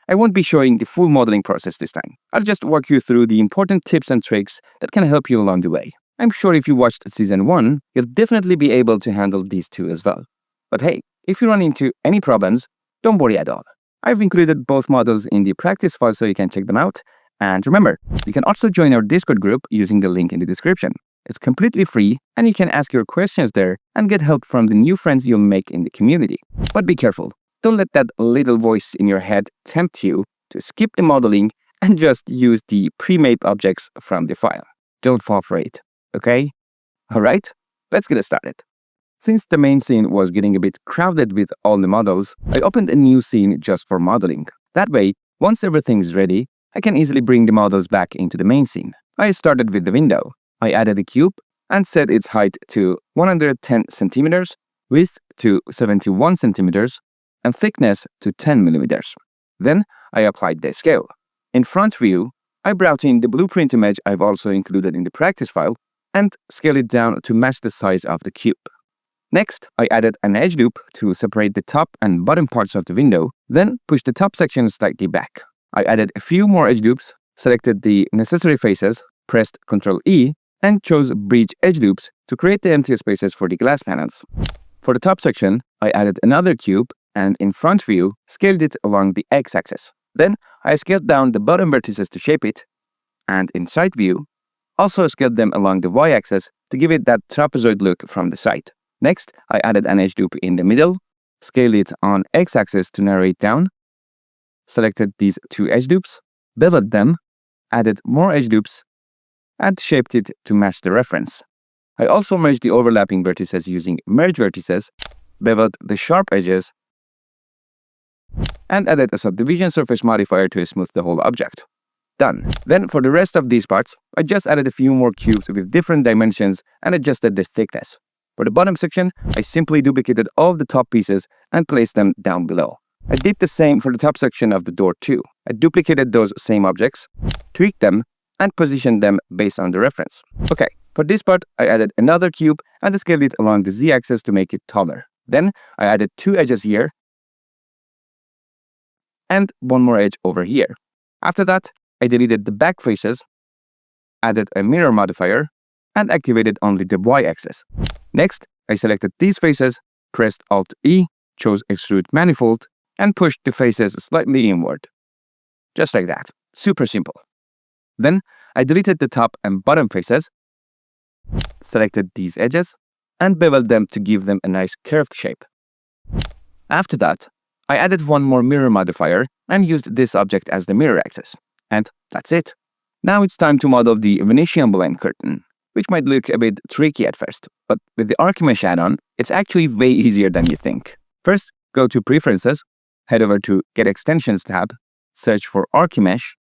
I won't be showing the full modeling process this time. I'll just walk you through the important tips and tricks that can help you along the way. I'm sure if you watched Season 1, you'll definitely be able to handle these two as well. But hey, if you run into any problems, don't worry at all. I've included both models in the practice file so you can check them out. And remember, you can also join our Discord group using the link in the description. It's completely free, and you can ask your questions there and get help from the new friends you'll make in the community. But be careful. Don't let that little voice in your head tempt you to skip the modeling and just use the pre-made objects from the file. Don't fall for it, okay? Alright, let's get started. Since the main scene was getting a bit crowded with all the models, I opened a new scene just for modeling. That way, once everything's ready, I can easily bring the models back into the main scene. I started with the window. I added a cube and set its height to 110 centimeters, width to 71 centimeters, and thickness to 10 millimeters. Then I applied the scale. In front view, I brought in the blueprint image I've also included in the practice file and scaled it down to match the size of the cube. Next, I added an edge loop to separate the top and bottom parts of the window, then pushed the top section slightly back. I added a few more edge loops, selected the necessary faces, pressed Ctrl E, and chose Bridge Edge Loops to create the empty spaces for the glass panels. For the top section, I added another cube and in front view, scaled it along the x-axis. Then, I scaled down the bottom vertices to shape it, and in side view, also scaled them along the y-axis to give it that trapezoid look from the side. Next, I added an edge loop in the middle, scaled it on x-axis to narrow it down, selected these two edge loops, beveled them, added more edge loops, and shaped it to match the reference. I also merged the overlapping vertices using Merge Vertices, beveled the sharp edges, and added a subdivision surface modifier to smooth the whole object. Done. Then for the rest of these parts, I just added a few more cubes with different dimensions and adjusted their thickness. For the bottom section, I simply duplicated all of the top pieces and placed them down below. I did the same for the top section of the door too. I duplicated those same objects, tweaked them, and positioned them based on the reference. Okay, for this part, I added another cube and scaled it along the z-axis to make it taller. Then, I added 2 edges here and one more edge over here. After that, I deleted the back faces, added a mirror modifier, and activated only the y-axis. Next, I selected these faces, pressed Alt-E, chose Extrude Manifold, and pushed the faces slightly inward. Just like that. Super simple. Then, I deleted the top and bottom faces, selected these edges, and beveled them to give them a nice curved shape. After that, I added one more mirror modifier and used this object as the mirror axis. And that's it. Now it's time to model the Venetian blind curtain, which might look a bit tricky at first, but with the Archimesh add-on, it's actually way easier than you think. First, go to Preferences, head over to Get Extensions tab, search for Archimesh,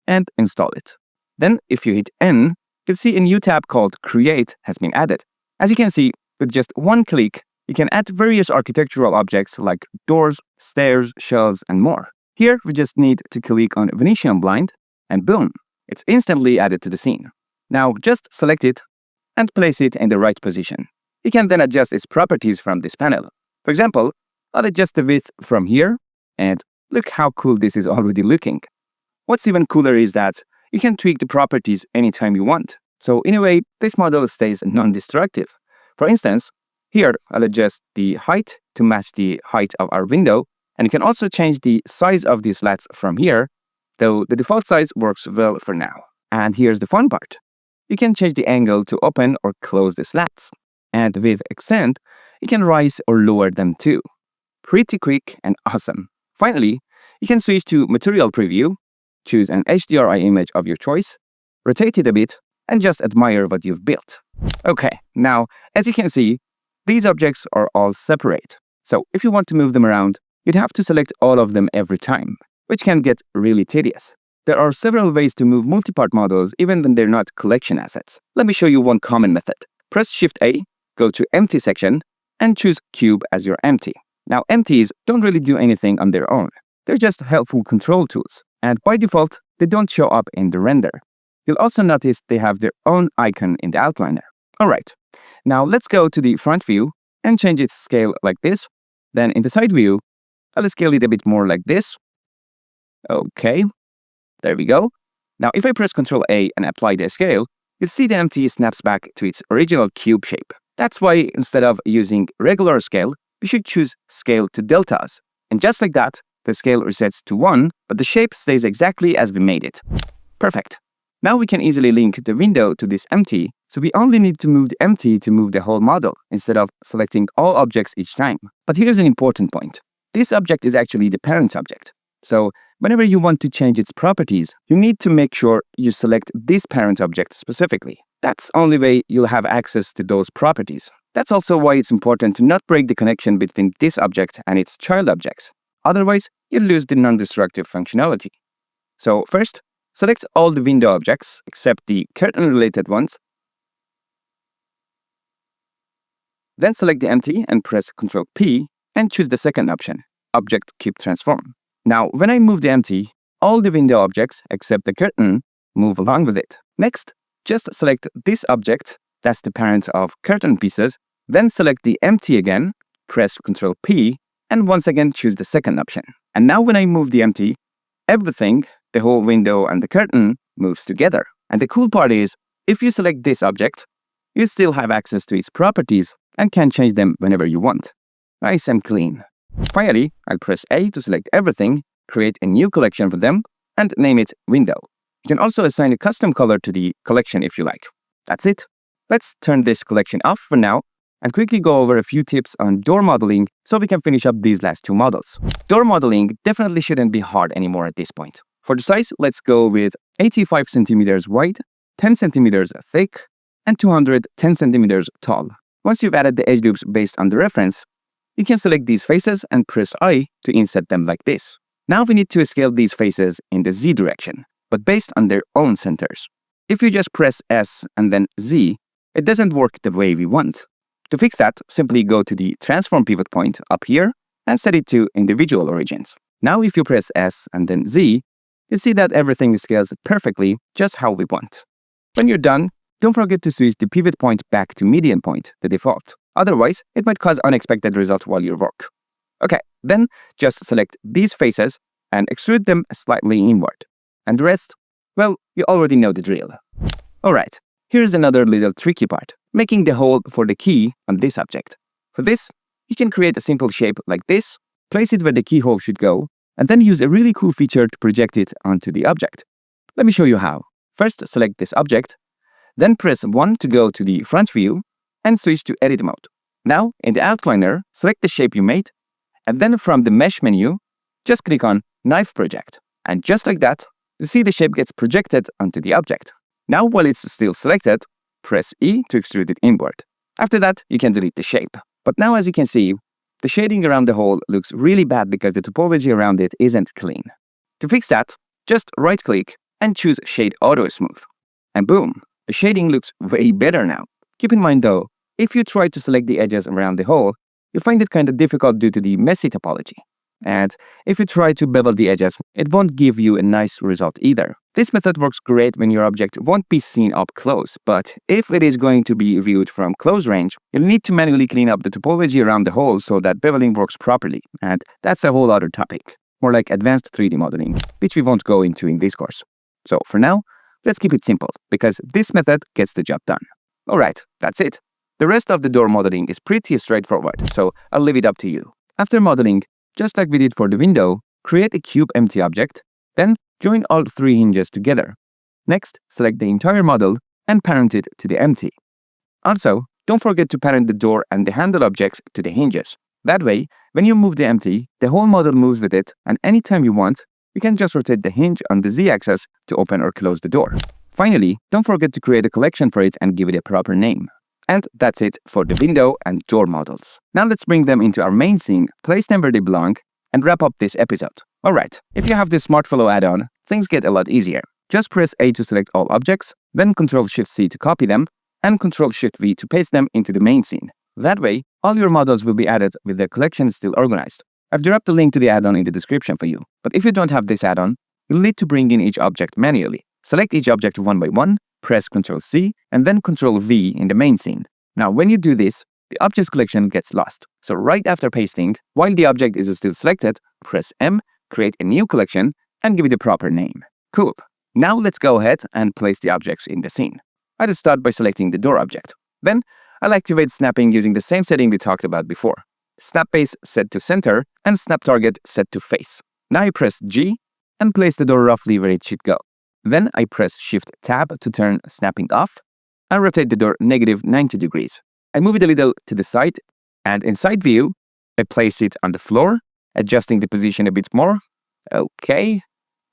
and install it. Then, if you hit N, you'll see a new tab called Create has been added. As you can see, with just one click, you can add various architectural objects like doors, stairs, shelves, and more. Here, we just need to click on Venetian blind, and boom, it's instantly added to the scene. Now, just select it and place it in the right position. You can then adjust its properties from this panel. For example, I'll adjust the width from here, and look how cool this is already looking. What's even cooler is that you can tweak the properties anytime you want. So in a way, this model stays non-destructive. For instance, here I'll adjust the height to match the height of our window, and you can also change the size of these slats from here, though the default size works well for now. And here's the fun part. You can change the angle to open or close the slats. And with Extend, you can rise or lower them too. Pretty quick and awesome. Finally, you can switch to Material Preview, choose an HDRI image of your choice, rotate it a bit, and just admire what you've built. Okay, now, as you can see, these objects are all separate. So if you want to move them around, you'd have to select all of them every time, which can get really tedious. There are several ways to move multi-part models even when they're not collection assets. Let me show you one common method. Press Shift-A, go to Empty section, and choose Cube as your empty. Now, empties don't really do anything on their own. They're just helpful control tools, and by default, they don't show up in the render. You'll also notice they have their own icon in the outliner. Alright, now let's go to the front view and change its scale like this. Then in the side view, I'll scale it a bit more like this. Okay, there we go. Now if I press Ctrl A and apply the scale, you'll see the empty snaps back to its original cube shape. That's why instead of using regular scale, we should choose scale to deltas. And just like that, the scale resets to 1, but the shape stays exactly as we made it. Perfect. Now we can easily link the window to this empty, so we only need to move the empty to move the whole model, instead of selecting all objects each time. But here's an important point. This object is actually the parent object. So whenever you want to change its properties, you need to make sure you select this parent object specifically. That's the only way you'll have access to those properties. That's also why it's important to not break the connection between this object and its child objects. Otherwise, you'll lose the non-destructive functionality. So first, select all the window objects except the curtain-related ones. Then select the empty and press Ctrl P and choose the second option, Object Keep Transform. Now, when I move the empty, all the window objects except the curtain move along with it. Next, just select this object, that's the parent of curtain pieces, then select the empty again, press Ctrl P, and once again choose the second option. And now when I move the empty, everything, the whole window and the curtain, moves together. And the cool part is, if you select this object, you still have access to its properties and can change them whenever you want. Nice and clean. Finally, I'll press A to select everything, create a new collection for them, and name it Window. You can also assign a custom color to the collection if you like. That's it. Let's turn this collection off for now and quickly go over a few tips on door modeling so we can finish up these last two models. Door modeling definitely shouldn't be hard anymore at this point. For the size, let's go with 85 centimeters wide, 10 centimeters thick, and 210 centimeters tall. Once you've added the edge loops based on the reference, you can select these faces and press I to inset them like this. Now we need to scale these faces in the Z direction, but based on their own centers. If you just press S and then Z, it doesn't work the way we want. To fix that, simply go to the transform pivot point up here and set it to individual origins. Now if you press S and then Z, you see that everything scales perfectly just how we want. When you're done, don't forget to switch the pivot point back to median point, the default. Otherwise, it might cause unexpected results while you work. Okay, then just select these faces and extrude them slightly inward. And the rest, well, you already know the drill. Alright, here's another little tricky part, making the hole for the key on this object. For this, you can create a simple shape like this, place it where the keyhole should go, and then use a really cool feature to project it onto the object. Let me show you how. First, select this object, then press 1 to go to the front view, and switch to edit mode. Now, in the outliner, select the shape you made, and then from the mesh menu, just click on Knife Project. And just like that, you see the shape gets projected onto the object. Now, while it's still selected, press E to extrude it inward. After that, you can delete the shape. But now, as you can see, the shading around the hole looks really bad because the topology around it isn't clean. To fix that, just right-click and choose Shade Auto Smooth. And boom, the shading looks way better now. Keep in mind though, if you try to select the edges around the hole, you'll find it kind of difficult due to the messy topology. And if you try to bevel the edges, it won't give you a nice result either. This method works great when your object won't be seen up close, but if it is going to be viewed from close range, you'll need to manually clean up the topology around the hole so that beveling works properly. And that's a whole other topic, more like advanced 3D modeling, which we won't go into in this course. So for now, let's keep it simple, because this method gets the job done. Alright, that's it. The rest of the door modeling is pretty straightforward, so I'll leave it up to you. After modeling, just like we did for the window, create a cube empty object, then join all 3 hinges together. Next, select the entire model and parent it to the empty. Also, don't forget to parent the door and the handle objects to the hinges. That way, when you move the empty, the whole model moves with it, and anytime you want, you can just rotate the hinge on the Z-axis to open or close the door. Finally, don't forget to create a collection for it and give it a proper name. And that's it for the window and door models. Now let's bring them into our main scene, place them where they belong, and wrap up this episode. Alright, if you have this Smart Follow add-on, things get a lot easier. Just press A to select all objects, then Ctrl-Shift-C to copy them, and Ctrl-Shift-V to paste them into the main scene. That way, all your models will be added with their collection still organized. I've dropped the link to the add-on in the description for you. But if you don't have this add-on, you'll need to bring in each object manually. Select each object one by one, press Ctrl-C, and then Ctrl-V in the main scene. Now, when you do this, the objects collection gets lost. So right after pasting, while the object is still selected, press M, create a new collection, and give it a proper name. Cool. Now let's go ahead and place the objects in the scene. I'll start by selecting the door object. Then, I'll activate snapping using the same setting we talked about before. Snap base set to center, and snap target set to face. Now I press G, and place the door roughly where it should go. Then I press Shift-Tab to turn snapping off, and rotate the door -90 degrees. I move it a little to the side, and in side view, I place it on the floor, adjusting the position a bit more. Okay,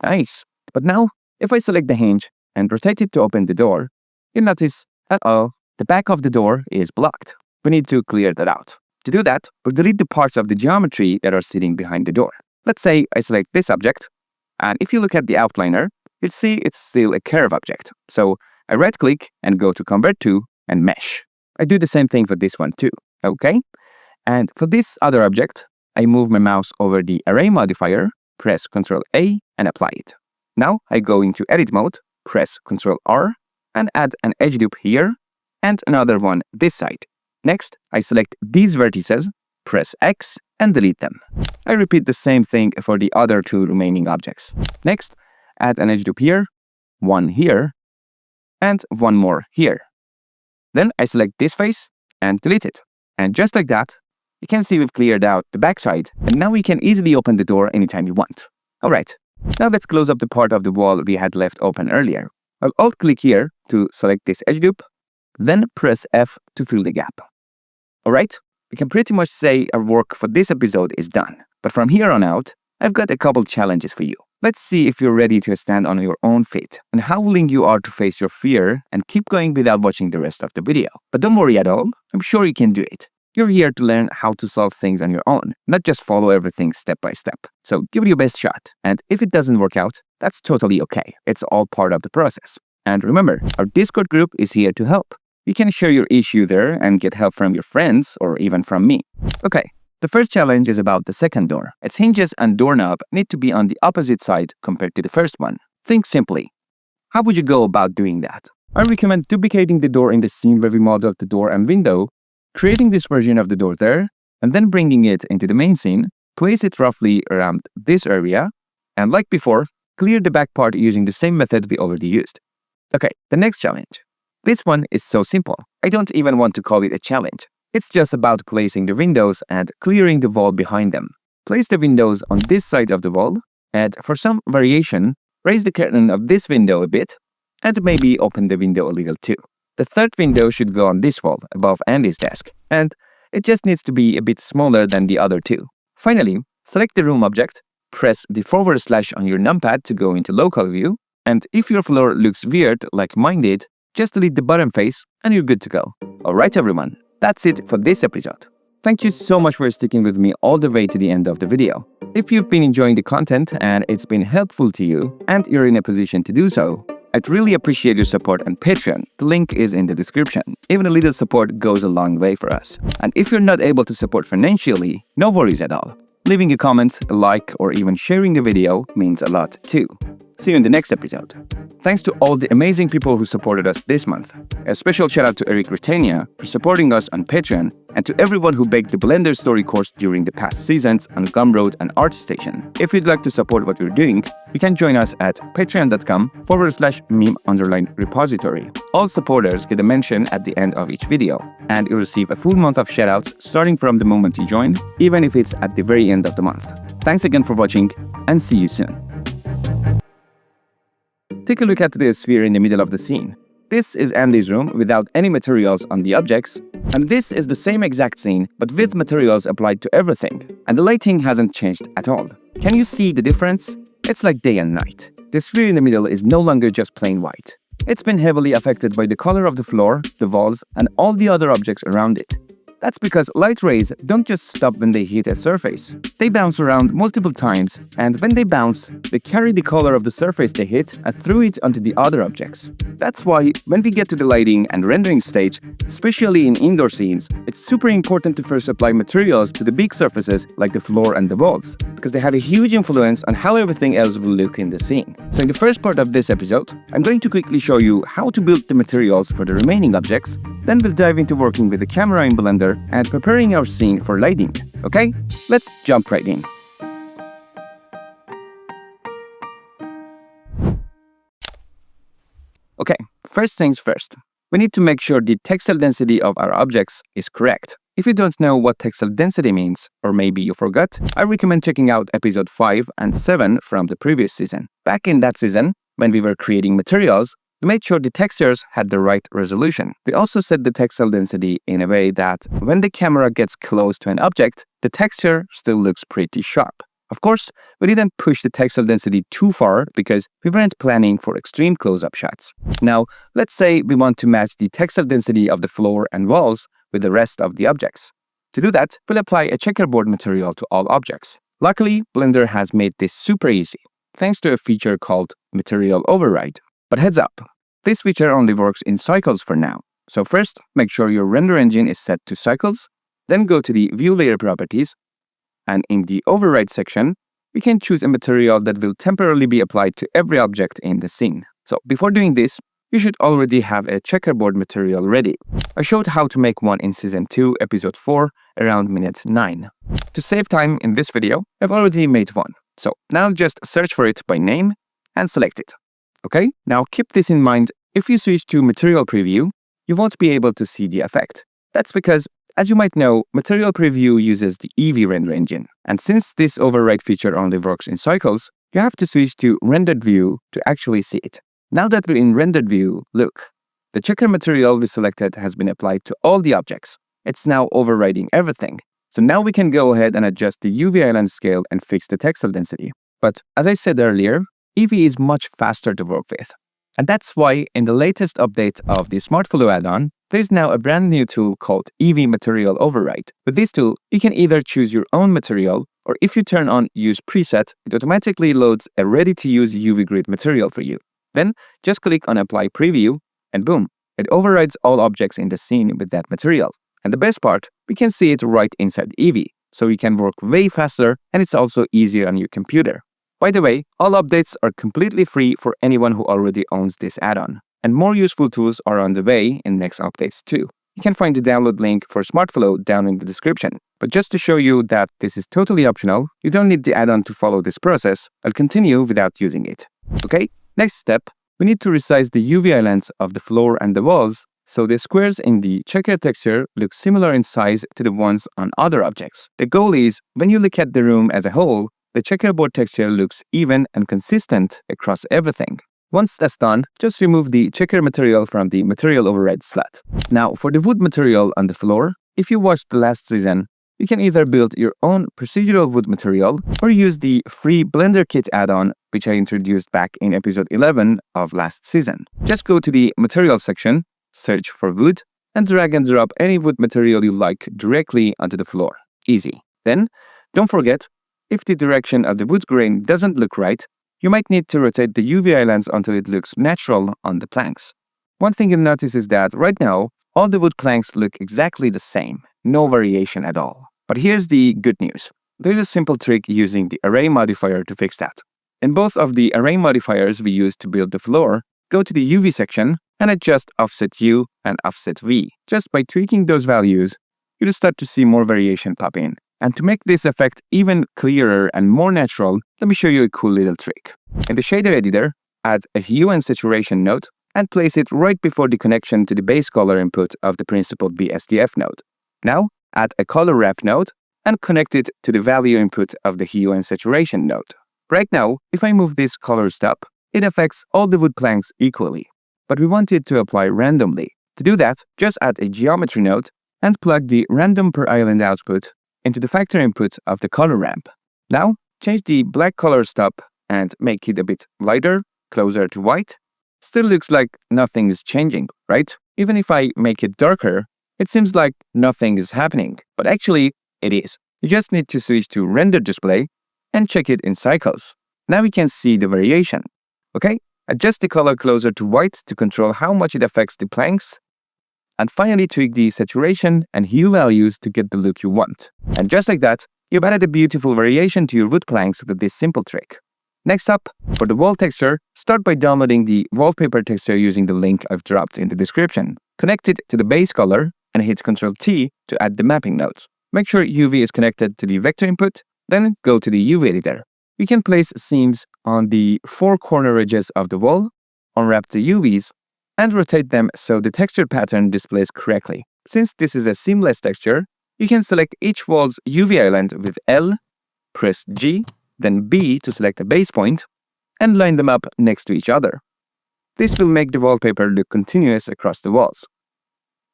nice. But now, if I select the hinge and rotate it to open the door, you'll notice, the back of the door is blocked. We need to clear that out. To do that, we'll delete the parts of the geometry that are sitting behind the door. Let's say I select this object, and if you look at the outliner, you'll see it's still a curve object. So I right-click and go to Convert To and Mesh. I do the same thing for this one too, okay? And for this other object, I move my mouse over the Array modifier, press Ctrl-A and apply it. Now I go into Edit mode, press Ctrl-R and add an edge loop here and another one this side. Next, I select these vertices, press X and delete them. I repeat the same thing for the other 2 remaining objects. Next, add an edge loop here, one here, and one more here. Then I select this face and delete it. And just like that, you can see we've cleared out the backside, and now we can easily open the door anytime you want. Alright, now let's close up the part of the wall we had left open earlier. I'll alt-click here to select this edge loop, then press F to fill the gap. Alright, we can pretty much say our work for this episode is done. But from here on out, I've got a couple challenges for you. Let's see if you're ready to stand on your own feet and how willing you are to face your fear and keep going without watching the rest of the video. But don't worry at all, I'm sure you can do it. You're here to learn how to solve things on your own, not just follow everything step by step. So give it your best shot. And if it doesn't work out, that's totally okay. It's all part of the process. And remember, our Discord group is here to help. You can share your issue there and get help from your friends or even from me. Okay, the first challenge is about the second door. Its hinges and doorknob need to be on the opposite side compared to the first one. Think simply. How would you go about doing that? I recommend duplicating the door in the scene where we modeled the door and window, creating this version of the door there, and then bringing it into the main scene, place it roughly around this area, and like before, clear the back part using the same method we already used. Okay, the next challenge. This one is so simple. I don't even want to call it a challenge. It's just about placing the windows and clearing the wall behind them. Place the windows on this side of the wall, and for some variation, raise the curtain of this window a bit, and maybe open the window a little too. The third window should go on this wall above Andy's desk, and it just needs to be a bit smaller than the other two. Finally, select the room object, press the / on your numpad to go into local view, and if your floor looks weird like mine did, just delete the bottom face and you're good to go. Alright everyone, that's it for this episode. Thank you so much for sticking with me all the way to the end of the video. If you've been enjoying the content and it's been helpful to you and you're in a position to do so, I'd really appreciate your support on Patreon. The link is in the description. Even a little support goes a long way for us. And if you're not able to support financially, no worries at all. Leaving a comment, a like, or even sharing the video means a lot too. See you in the next episode. Thanks to all the amazing people who supported us this month. A special shout out to Eric Retania for supporting us on Patreon, and to everyone who baked the Blender Story course during the past seasons on Gumroad and ArtStation. If you'd like to support what we're doing, you can join us at patreon.com/MiM-Repository. All supporters get a mention at the end of each video, and you receive a full month of shoutouts starting from the moment you join, even if it's at the very end of the month. Thanks again for watching, and see you soon. Take a look at the sphere in the middle of the scene. This is Andy's room without any materials on the objects, and this is the same exact scene but with materials applied to everything, and the lighting hasn't changed at all. Can you see the difference? It's like day and night. The sphere in the middle is no longer just plain white. It's been heavily affected by the color of the floor, the walls, and all the other objects around it. That's because light rays don't just stop when they hit a surface. They bounce around multiple times, and when they bounce, they carry the color of the surface they hit and throw it onto the other objects. That's why, when we get to the lighting and rendering stage, especially in indoor scenes, it's super important to first apply materials to the big surfaces like the floor and the walls, because they have a huge influence on how everything else will look in the scene. So in the first part of this episode, I'm going to quickly show you how to build the materials for the remaining objects, then we'll dive into working with the camera in Blender and preparing our scene for lighting. Okay, let's jump right in. Okay, first things first. We need to make sure the textile density of our objects is correct. If you don't know what textile density means, or maybe you forgot, I recommend checking out episode 5 and 7 from the previous season. Back in that season, when we were creating materials, we made sure the textures had the right resolution. We also set the textile density in a way that when the camera gets close to an object, the texture still looks pretty sharp. Of course, we didn't push the textile density too far because we weren't planning for extreme close-up shots. Now, let's say we want to match the textile density of the floor and walls with the rest of the objects. To do that, we'll apply a checkerboard material to all objects. Luckily, Blender has made this super easy, thanks to a feature called Material Override. But heads up, this feature only works in cycles for now. So first, make sure your render engine is set to cycles, then go to the View Layer Properties, and in the Override section, we can choose a material that will temporarily be applied to every object in the scene. So before doing this, you should already have a checkerboard material ready. I showed how to make one in Season 2, Episode 4, around minute 9. To save time in this video, I've already made one. So now just search for it by name and select it. Okay, now keep this in mind. If you switch to Material Preview, you won't be able to see the effect. That's because, as you might know, Material Preview uses the Eevee render engine. And since this override feature only works in cycles, you have to switch to Rendered View to actually see it. Now that we're in Rendered View, look. The checker material we selected has been applied to all the objects. It's now overriding everything. So now we can go ahead and adjust the UV island scale and fix the textile density. But as I said earlier, Eevee is much faster to work with. And that's why in the latest update of the SmartFlow add-on, there's now a brand new tool called Eevee Material Override. With this tool, you can either choose your own material, or if you turn on Use Preset, it automatically loads a ready-to-use UV grid material for you. Then just click on Apply Preview, and boom, It overrides all objects in the scene with that material. And the best part, we can see it right inside Eevee, so you can work way faster and it's also easier on your computer. By the way, all updates are completely free for anyone who already owns this add-on. And more useful tools are on the way in next updates too. You can find the download link for SmartFlow down in the description. But just to show you that this is totally optional, you don't need the add-on to follow this process, I'll continue without using it. Okay, next step, we need to resize the UV islands of the floor and the walls so the squares in the checker texture look similar in size to the ones on other objects. The goal is, when you look at the room as a whole, the checkerboard texture looks even and consistent across everything. Once that's done, just remove the checker material from the material override slot. Now, for the wood material on the floor, if you watched the last season, you can either build your own procedural wood material or use the free Blender Kit add-on, which I introduced back in episode 11 of last season. Just go to the material section, search for wood, and drag and drop any wood material you like directly onto the floor. Easy. Then, don't forget, if the direction of the wood grain doesn't look right, you might need to rotate the UV islands until it looks natural on the planks. One thing you'll notice is that right now, all the wood planks look exactly the same, no variation at all. But here's the good news. There's a simple trick using the array modifier to fix that. In both of the array modifiers we use to build the floor, go to the UV section and adjust offset U and offset V. Just by tweaking those values, you'll start to see more variation pop in. And to make this effect even clearer and more natural, let me show you a cool little trick. In the shader editor, add a hue and saturation node and place it right before the connection to the base color input of the principled BSDF node. Now, add a color wrap node and connect it to the value input of the hue and saturation node. Right now, if I move this color stop, it affects all the wood planks equally. But we want it to apply randomly. To do that, just add a geometry node and plug the random per island output into the factor input of the color ramp. Now, change the black color stop and make it a bit lighter, closer to white. Still looks like nothing is changing, right? Even if I make it darker, it seems like nothing is happening, but actually, it is. You just need to switch to render display and check it in cycles. Now we can see the variation. Okay, adjust the color closer to white to control how much it affects the planks. And finally tweak the saturation and hue values to get the look you want. And just like that, you've added a beautiful variation to your wood planks with this simple trick. Next up, for the wall texture, start by downloading the wallpaper texture using the link I've dropped in the description. Connect it to the base color and hit Ctrl-T to add the mapping nodes. Make sure UV is connected to the vector input, then go to the UV editor. You can place seams on the four corner edges of the wall, unwrap the UVs, and rotate them so the texture pattern displays correctly. Since this is a seamless texture, you can select each wall's UV island with L, press G, then B to select a base point, and line them up next to each other. This will make the wallpaper look continuous across the walls.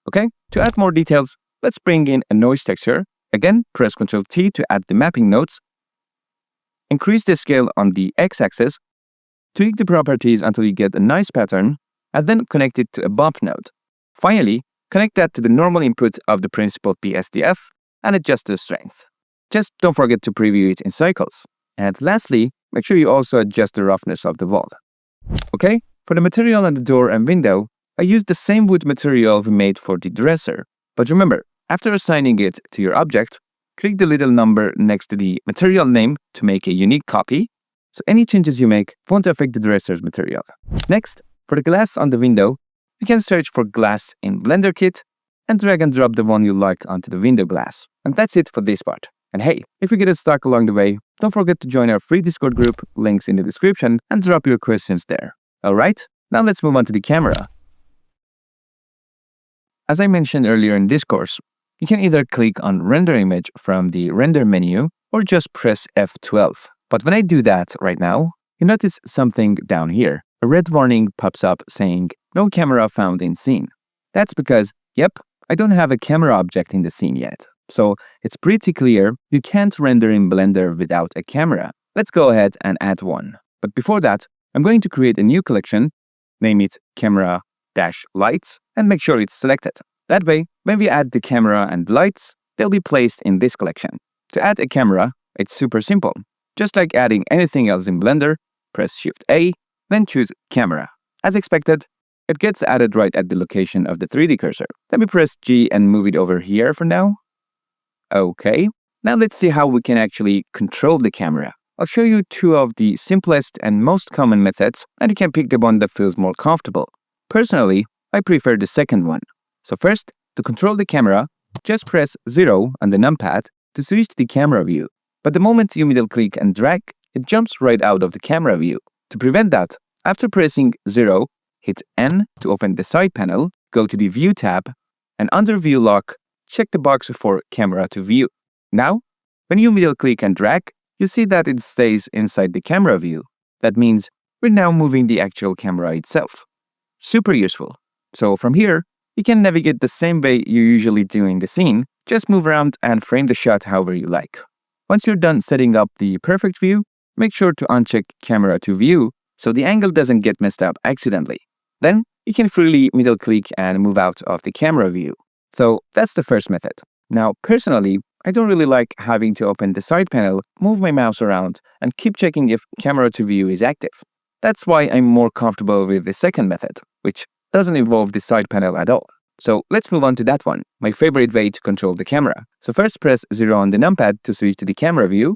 Okay, to add more details, let's bring in a noise texture. Again, press Ctrl-T to add the mapping nodes. Increase the scale on the x-axis, tweak the properties until you get a nice pattern, and then connect it to a bump node. Finally, connect that to the normal input of the principled BSDF and adjust the strength. Just don't forget to preview it in cycles. And lastly, make sure you also adjust the roughness of the wall. Okay, for the material on the door and window, I used the same wood material we made for the dresser. But remember, after assigning it to your object, click the little number next to the material name to make a unique copy, so any changes you make won't affect the dresser's material. Next, for the glass on the window, you can search for glass in Blender Kit and drag and drop the one you like onto the window glass. And that's it for this part. And hey, if you get stuck along the way, don't forget to join our free Discord group, links in the description, and drop your questions there. Alright, now let's move on to the camera. As I mentioned earlier in this course, you can either click on Render Image from the Render menu or just press F12. But when I do that right now, you notice something down here. A red warning pops up saying, "No camera found in scene." That's because, yep, I don't have a camera object in the scene yet. So it's pretty clear you can't render in Blender without a camera. Let's go ahead and add one. But before that, I'm going to create a new collection, name it Camera-Lights, and make sure it's selected. That way, when we add the camera and lights, they'll be placed in this collection. To add a camera, it's super simple. Just like adding anything else in Blender, press Shift-A, then choose Camera. As expected, it gets added right at the location of the 3D cursor. Let me press G and move it over here for now. Okay, now let's see how we can actually control the camera. I'll show you two of the simplest and most common methods, and you can pick the one that feels more comfortable. Personally, I prefer the second one. So first, to control the camera, just press 0 on the numpad to switch to the camera view. But the moment you middle click and drag, it jumps right out of the camera view. To prevent that, after pressing 0, hit N to open the side panel, go to the View tab, and under View Lock, check the box for Camera to View. Now, when you middle click and drag, you see that it stays inside the camera view. That means we're now moving the actual camera itself. Super useful. So from here, you can navigate the same way you usually do in the scene, just move around and frame the shot however you like. Once you're done setting up the perfect view, make sure to uncheck Camera to View so the angle doesn't get messed up accidentally. Then, you can freely middle click and move out of the camera view. So that's the first method. Now, personally, I don't really like having to open the side panel, move my mouse around, and keep checking if Camera to View is active. That's why I'm more comfortable with the second method, which doesn't involve the side panel at all. So let's move on to that one, my favorite way to control the camera. So first press 0 on the numpad to switch to the camera view,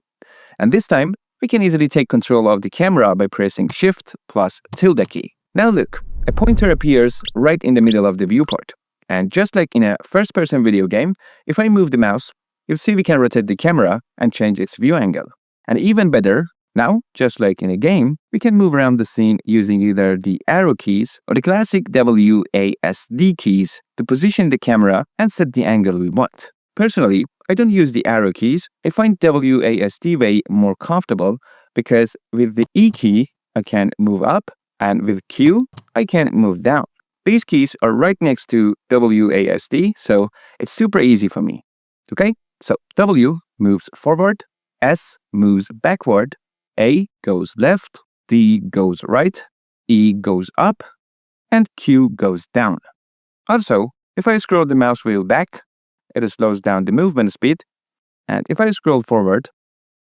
and this time we can easily take control of the camera by pressing Shift plus tilde key. Now look, a pointer appears right in the middle of the viewport. And just like in a first-person video game, if I move the mouse, you'll see we can rotate the camera and change its view angle. And even better, now, just like in a game, we can move around the scene using either the arrow keys or the classic WASD keys to position the camera and set the angle we want. Personally, I don't use the arrow keys. I find WASD way more comfortable because with the E key, I can move up, and with Q, I can move down. These keys are right next to WASD, so it's super easy for me. Okay, so W moves forward, S moves backward, A goes left, D goes right, E goes up, and Q goes down. Also, if I scroll the mouse wheel back, it slows down the movement speed, and if I scroll forward,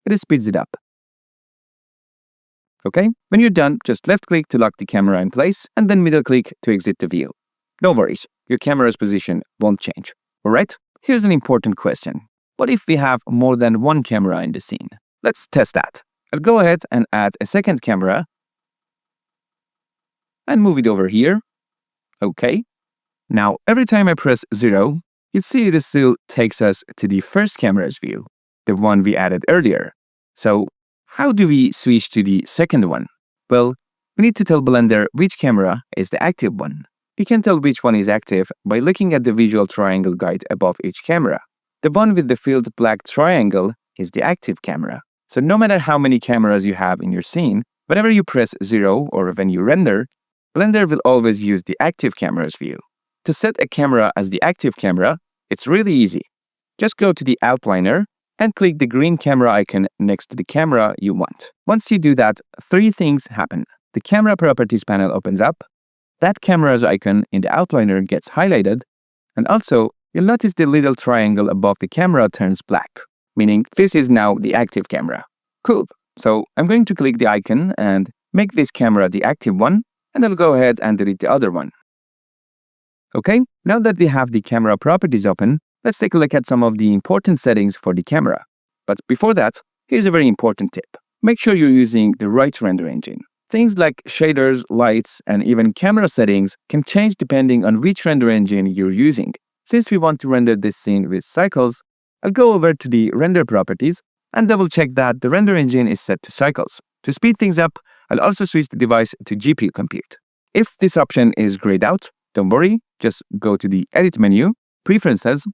it speeds it up. Okay, when you're done, just left-click to lock the camera in place, and then middle-click to exit the view. No worries, your camera's position won't change. Alright, here's an important question. What if we have more than one camera in the scene? Let's test that. I'll go ahead and add a second camera, and move it over here. Okay. Now, every time I press 0, you see it still takes us to the first camera's view, the one we added earlier. So, how do we switch to the second one? Well, we need to tell Blender which camera is the active one. You can tell which one is active by looking at the visual triangle guide above each camera. The one with the filled black triangle is the active camera. So no matter how many cameras you have in your scene, whenever you press 0 or when you render, Blender will always use the active camera's view. To set a camera as the active camera, it's really easy. Just go to the outliner and click the green camera icon next to the camera you want. Once you do that, three things happen. The camera properties panel opens up, that camera's icon in the outliner gets highlighted, and also you'll notice the little triangle above the camera turns black, meaning this is now the active camera. Cool. So I'm going to click the icon and make this camera the active one, and I'll go ahead and delete the other one. Okay, now that we have the camera properties open, let's take a look at some of the important settings for the camera. But before that, here's a very important tip. Make sure you're using the right render engine. Things like shaders, lights, and even camera settings can change depending on which render engine you're using. Since we want to render this scene with cycles, I'll go over to the render properties and double check that the render engine is set to cycles. To speed things up, I'll also switch the device to GPU compute. If this option is grayed out, don't worry, just go to the Edit menu, Preferences,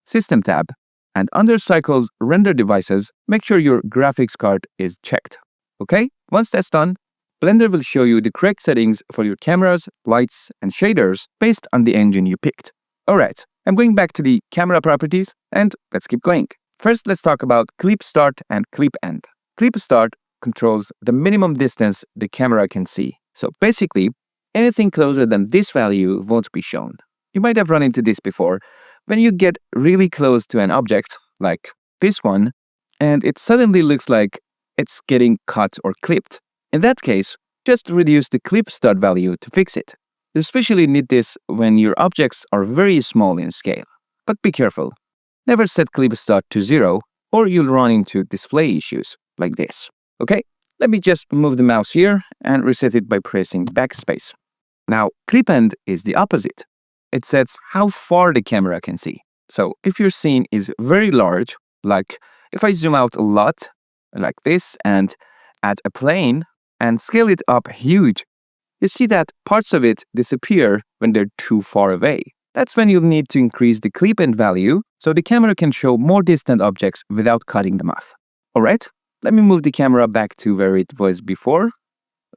System tab, and under Cycles Render Devices, make sure your graphics card is checked. Okay, once that's done, Blender will show you the correct settings for your cameras, lights, and shaders based on the engine you picked. Alright, I'm going back to the camera properties, and let's keep going. First, let's talk about Clip Start and Clip End. Clip Start controls the minimum distance the camera can see. So basically, anything closer than this value won't be shown. You might have run into this before, when you get really close to an object, like this one, and it suddenly looks like it's getting cut or clipped. In that case, just reduce the clip start value to fix it. You especially need this when your objects are very small in scale. But be careful. Never set clip start to 0 or you'll run into display issues like this. Okay, let me just move the mouse here and reset it by pressing backspace. Now, clip end is the opposite. It sets how far the camera can see. So if your scene is very large, like if I zoom out a lot, like this, and add a plane and scale it up huge, you see that parts of it disappear when they're too far away. That's when you'll need to increase the clip end value so the camera can show more distant objects without cutting them off. Alright, let me move the camera back to where it was before.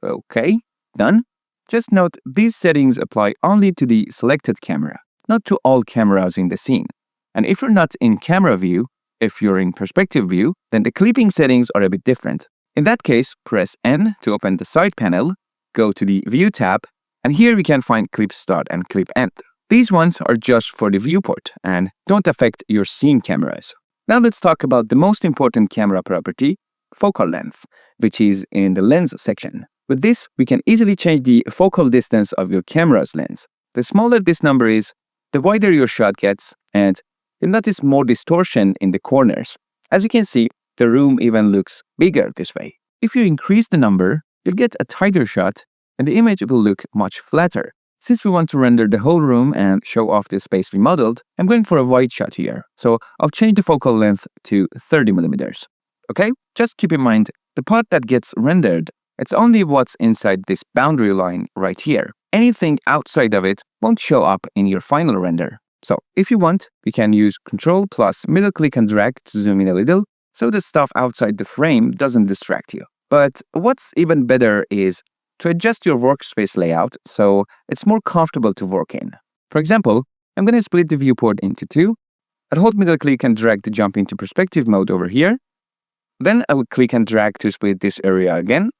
Okay, done. Just note these settings apply only to the selected camera, not to all cameras in the scene. And if you're not in camera view, if you're in perspective view, then the clipping settings are a bit different. In that case, press N to open the side panel, go to the View tab, and here we can find Clip Start and Clip End. These ones are just for the viewport and don't affect your scene cameras. Now let's talk about the most important camera property, focal length, which is in the lens section. With this, we can easily change the focal distance of your camera's lens. The smaller this number is, the wider your shot gets, and you'll notice more distortion in the corners. As you can see, the room even looks bigger this way. If you increase the number, you'll get a tighter shot, and the image will look much flatter. Since we want to render the whole room and show off the space we modeled, I'm going for a wide shot here. So I'll change the focal length to 30mm. Okay? Just keep in mind, the part that gets rendered, it's only what's inside this boundary line right here. Anything outside of it won't show up in your final render. So if you want, we can use Ctrl plus middle click and drag to zoom in a little, so the stuff outside the frame doesn't distract you. But what's even better is to adjust your workspace layout so it's more comfortable to work in. For example, I'm going to split the viewport into two. I'll hold middle click and drag to jump into perspective mode over here. Then I'll click and drag to split this area again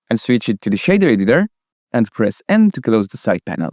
and switch it to the shader editor and press N to close the side panel.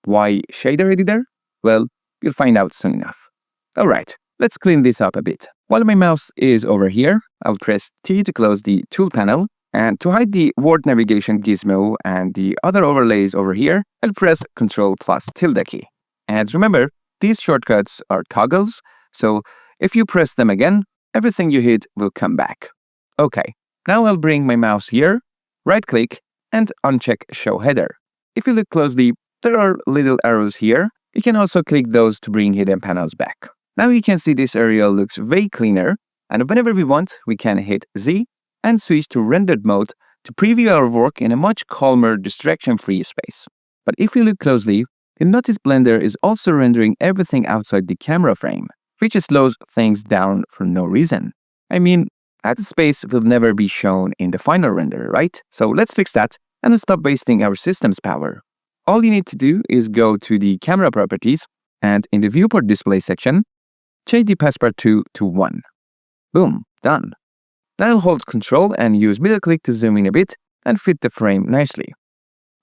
Why shader editor? Well, you'll find out soon enough. Alright, let's clean this up a bit. While my mouse is over here, I'll press T to close the tool panel. And to hide the word navigation gizmo and the other overlays over here, I'll press Ctrl plus tilde key. And remember, these shortcuts are toggles, so if you press them again, everything you hit will come back. Okay, now I'll bring my mouse here, right-click, and uncheck Show Header. If you look closely, there are little arrows here. You can also click those to bring hidden panels back. Now you can see this area looks way cleaner, and whenever we want, we can hit Z and switch to rendered mode to preview our work in a much calmer, distraction-free space. But if you look closely, you'll notice Blender is also rendering everything outside the camera frame, which slows things down for no reason. I mean, that space will never be shown in the final render, right? So let's fix that and stop wasting our system's power. All you need to do is go to the camera properties and in the viewport display section, change the passepartout to 1. Boom, done. Then I'll hold Ctrl and use middle click to zoom in a bit and fit the frame nicely.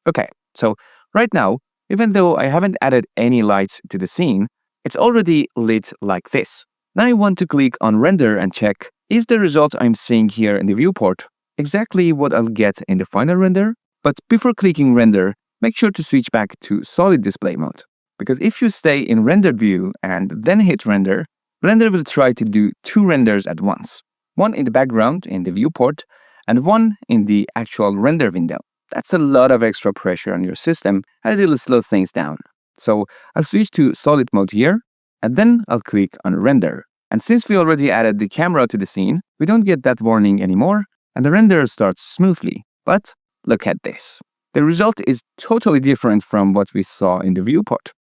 Okay, so right now, even though I haven't added any lights to the scene, it's already lit like this. Now I want to click on render and check, is the result I'm seeing here in the viewport exactly what I'll get in the final render? But before clicking render, make sure to switch back to solid display mode. Because if you stay in rendered view and then hit render, Blender will try to do two renders at once. One in the background in the viewport, and one in the actual render window. That's a lot of extra pressure on your system, and it'll slow things down. So I'll switch to solid mode here, and then I'll click on render. And since we already added the camera to the scene, we don't get that warning anymore, and the render starts smoothly. But look at this. The result is totally different from what we saw in the viewport.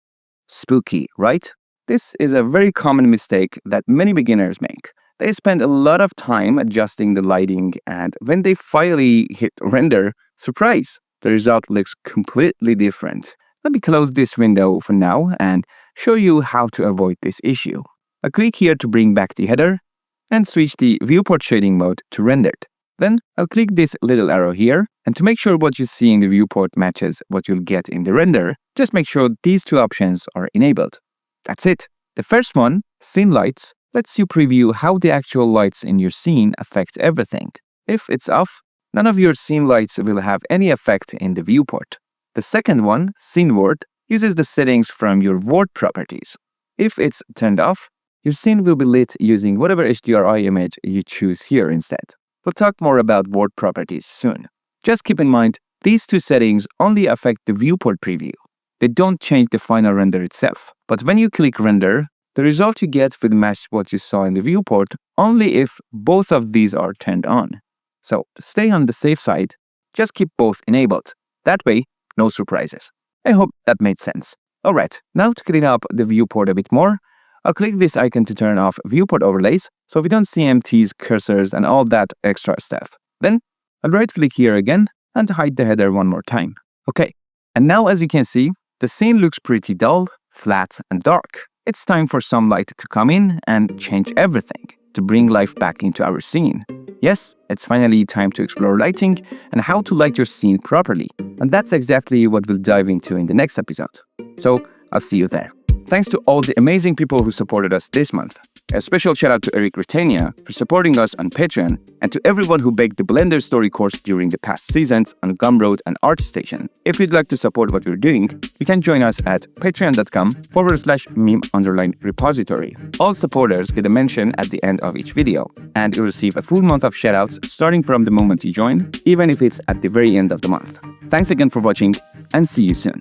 Spooky, right? This is a very common mistake that many beginners make. They spend a lot of time adjusting the lighting, and when they finally hit render, surprise, the result looks completely different. Let me close this window for now and show you how to avoid this issue. I'll click here to bring back the header and switch the viewport shading mode to rendered. Then I'll click this little arrow here, and to make sure what you see in the viewport matches what you'll get in the render, just make sure these two options are enabled. That's it. The first one, Scene Lights, lets you preview how the actual lights in your scene affect everything. If it's off, none of your scene lights will have any effect in the viewport. The second one, Scene Word, uses the settings from your word properties. If it's turned off, your scene will be lit using whatever HDRI image you choose here instead. We'll talk more about word properties soon. Just keep in mind, these two settings only affect the viewport preview. They don't change the final render itself. But when you click render, the result you get will match what you saw in the viewport only if both of these are turned on. So to stay on the safe side, just keep both enabled. That way, no surprises. I hope that made sense. Alright, now to clean up the viewport a bit more, I'll click this icon to turn off viewport overlays so we don't see empties, cursors, and all that extra stuff. Then I'll right-click here again and hide the header one more time. Okay, and now as you can see, the scene looks pretty dull, flat, and dark. It's time for some light to come in and change everything to bring life back into our scene. Yes, it's finally time to explore lighting and how to light your scene properly. And that's exactly what we'll dive into in the next episode. So I'll see you there. Thanks to all the amazing people who supported us this month. A special shout out to Eric Retania for supporting us on Patreon, and to everyone who begged the Blender Story course during the past seasons on Gumroad and ArtStation. If you'd like to support what we're doing, you can join us at patreon.com/MiM-Repository. All supporters get a mention at the end of each video, and you'll receive a full month of shoutouts starting from the moment you join, even if it's at the very end of the month. Thanks again for watching, and see you soon.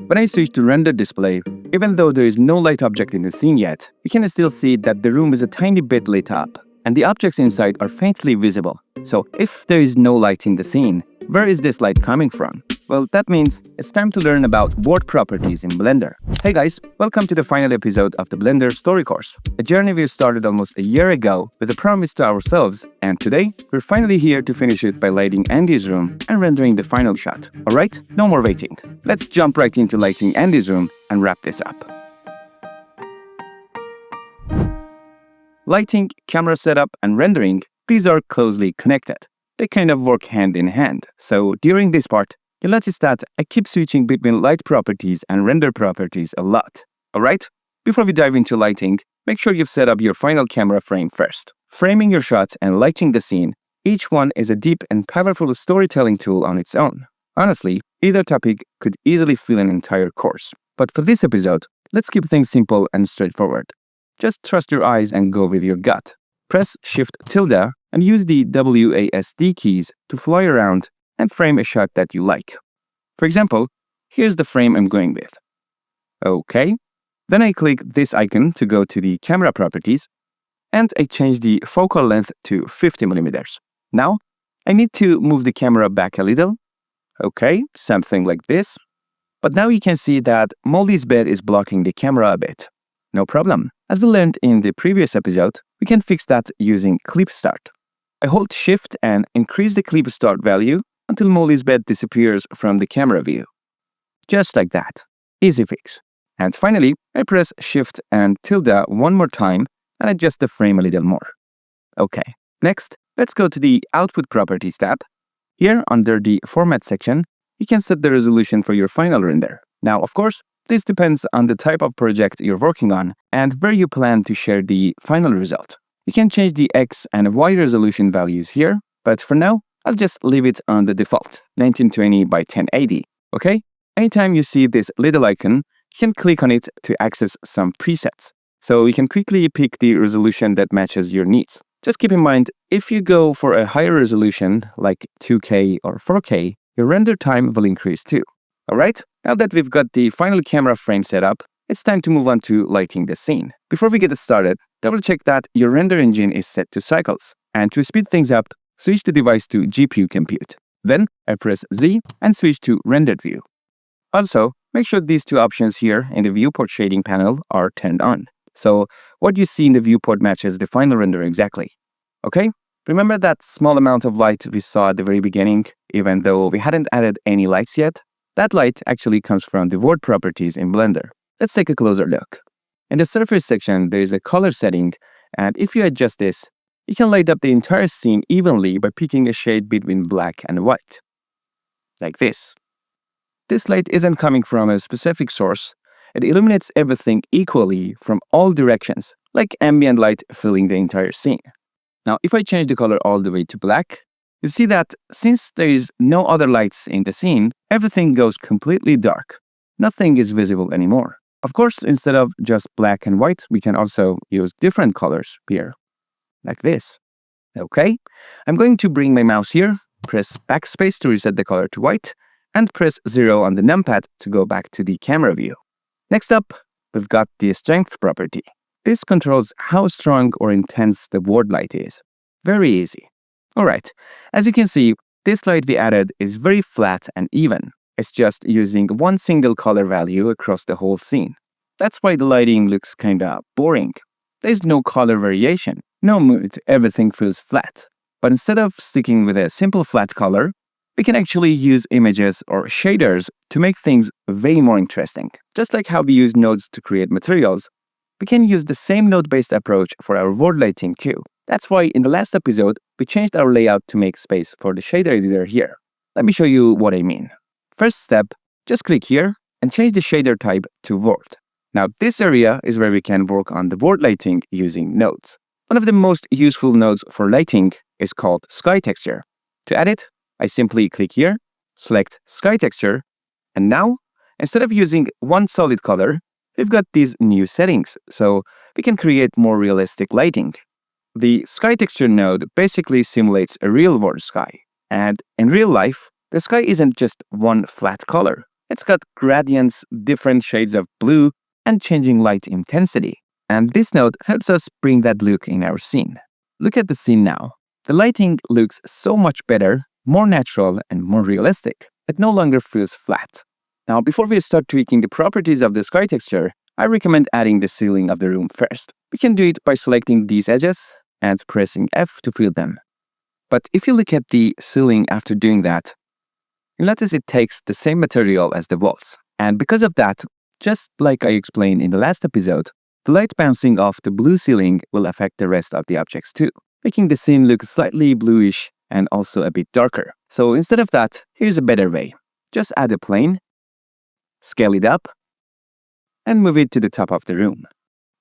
When I switch to render display, even though there is no light object in the scene yet, you can still see that the room is a tiny bit lit up, and the objects inside are faintly visible. So if there is no light in the scene, where is this light coming from? Well, that means it's time to learn about word properties in Blender. Hey guys, welcome to the final episode of the Blender Story course, a journey we started almost a year ago with a promise to ourselves, and today we're finally here to finish it by lighting Andy's room and rendering the final shot. Alright, no more waiting. Let's jump right into lighting Andy's room and wrap this up. Lighting, camera setup, and rendering, these are closely connected. They kind of work hand in hand, so during this part, you'll notice that I keep switching between light properties and render properties a lot. Alright? Before we dive into lighting, make sure you've set up your final camera frame first. Framing your shots and lighting the scene, each one is a deep and powerful storytelling tool on its own. Honestly, either topic could easily fill an entire course. But for this episode, let's keep things simple and straightforward. Just trust your eyes and go with your gut. Press Shift-tilde and use the WASD keys to fly around and frame a shot that you like. For example, here's the frame I'm going with. Okay. Then I click this icon to go to the camera properties, and I change the focal length to 50mm. Now, I need to move the camera back a little. Okay, something like this. But now you can see that Molly's bed is blocking the camera a bit. No problem. As we learned in the previous episode, we can fix that using Clip Start. I hold Shift and increase the Clip Start value until Molly's bed disappears from the camera view. Just like that. Easy fix. And finally, I press Shift and tilde one more time and adjust the frame a little more. Okay, next, let's go to the Output Properties tab. Here, under the Format section, you can set the resolution for your final render. Now, of course, this depends on the type of project you're working on and where you plan to share the final result. You can change the X and Y resolution values here, but for now, I'll just leave it on the default, 1920 by 1080, okay? Anytime you see this little icon, you can click on it to access some presets. So you can quickly pick the resolution that matches your needs. Just keep in mind, if you go for a higher resolution, like 2K or 4K, your render time will increase too. Alright, now that we've got the final camera frame set up, it's time to move on to lighting the scene. Before we get started, double check that your render engine is set to cycles. And to speed things up, switch the device to GPU compute. Then I press Z and switch to rendered view. Also, make sure these two options here in the viewport shading panel are turned on. So what you see in the viewport matches the final render exactly. Okay? Remember that small amount of light we saw at the very beginning, even though we hadn't added any lights yet? That light actually comes from the word properties in Blender. Let's take a closer look. In the surface section, there is a color setting, and if you adjust this, you can light up the entire scene evenly by picking a shade between black and white. Like this. This light isn't coming from a specific source. It illuminates everything equally from all directions, like ambient light filling the entire scene. Now, if I change the color all the way to black, You see that since there is no other lights in the scene, everything goes completely dark. Nothing is visible anymore. Of course, instead of just black and white, we can also use different colors here, like this. Okay, I'm going to bring my mouse here, press backspace to reset the color to white, and press 0 on the numpad to go back to the camera view. Next up, we've got the strength property. This controls how strong or intense the word light is. Very easy. Alright, as you can see, this light we added is very flat and even. It's just using one single color value across the whole scene. That's why the lighting looks kinda boring. There's no color variation, no mood, everything feels flat. But instead of sticking with a simple flat color, we can actually use images or shaders to make things way more interesting. Just like how we use nodes to create materials, we can use the same node-based approach for our word lighting too. That's why in the last episode, we changed our layout to make space for the shader editor here. Let me show you what I mean. First step, just click here and change the shader type to word. Now this area is where we can work on the word lighting using nodes. One of the most useful nodes for lighting is called sky texture. To add it, I simply click here, select sky texture, and now, instead of using one solid color, we've got these new settings, so we can create more realistic lighting. The sky texture node basically simulates a real world sky. And in real life, the sky isn't just one flat color. It's got gradients, different shades of blue, and changing light intensity. And this node helps us bring that look in our scene. Look at the scene now. The lighting looks so much better, more natural, and more realistic. It no longer feels flat. Now, before we start tweaking the properties of the sky texture, I recommend adding the ceiling of the room first. We can do it by selecting these edges and pressing F to fill them. But if you look at the ceiling after doing that, you'll notice it takes the same material as the walls. And because of that, just like I explained in the last episode, the light bouncing off the blue ceiling will affect the rest of the objects too, making the scene look slightly bluish and also a bit darker. So instead of that, here's a better way. Just add a plane, scale it up, and move it to the top of the room.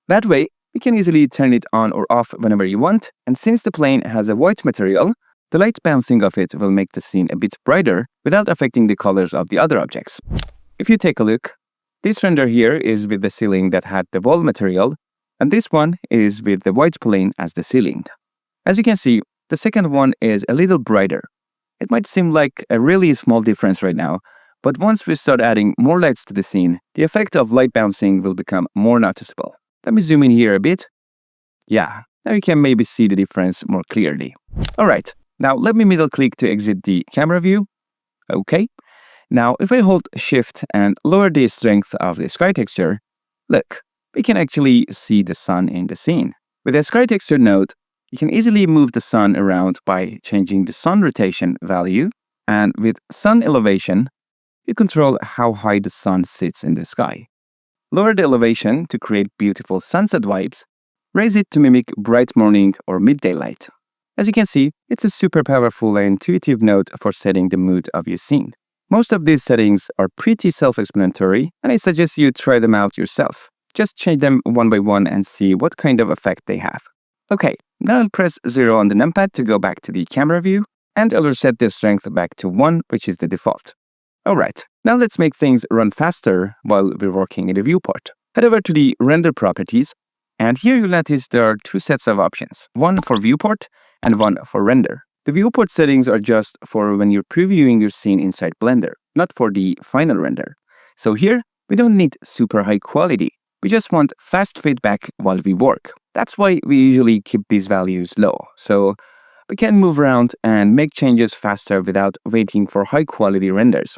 That way, you can easily turn it on or off whenever you want, and since the plane has a white material, the light bouncing off it will make the scene a bit brighter without affecting the colors of the other objects. If you take a look, this render here is with the ceiling that had the wall material, and this one is with the white plane as the ceiling. As you can see, the second one is a little brighter. It might seem like a really small difference right now, but once we start adding more lights to the scene, the effect of light bouncing will become more noticeable. Let me zoom in here a bit. Yeah, now you can maybe see the difference more clearly. Alright, now let me middle click to exit the camera view. Okay. Now if I hold Shift and lower the strength of the sky texture, look, we can actually see the sun in the scene. With the sky texture node, you can easily move the sun around by changing the sun rotation value, and with sun elevation, you control how high the sun sits in the sky. Lower the elevation to create beautiful sunset vibes, raise it to mimic bright morning or midday light. As you can see, it's a super powerful and intuitive node for setting the mood of your scene. Most of these settings are pretty self-explanatory, and I suggest you try them out yourself. Just change them one by one and see what kind of effect they have. Okay, now I'll press 0 on the numpad to go back to the camera view, and I'll reset the strength back to 1, which is the default. Alright, now let's make things run faster while we're working in the viewport. Head over to the render properties, and here you'll notice there are two sets of options, one for viewport and one for render. The viewport settings are just for when you're previewing your scene inside Blender, not for the final render. So here, we don't need super high quality. We just want fast feedback while we work. That's why we usually keep these values low, so we can move around and make changes faster without waiting for high quality renders.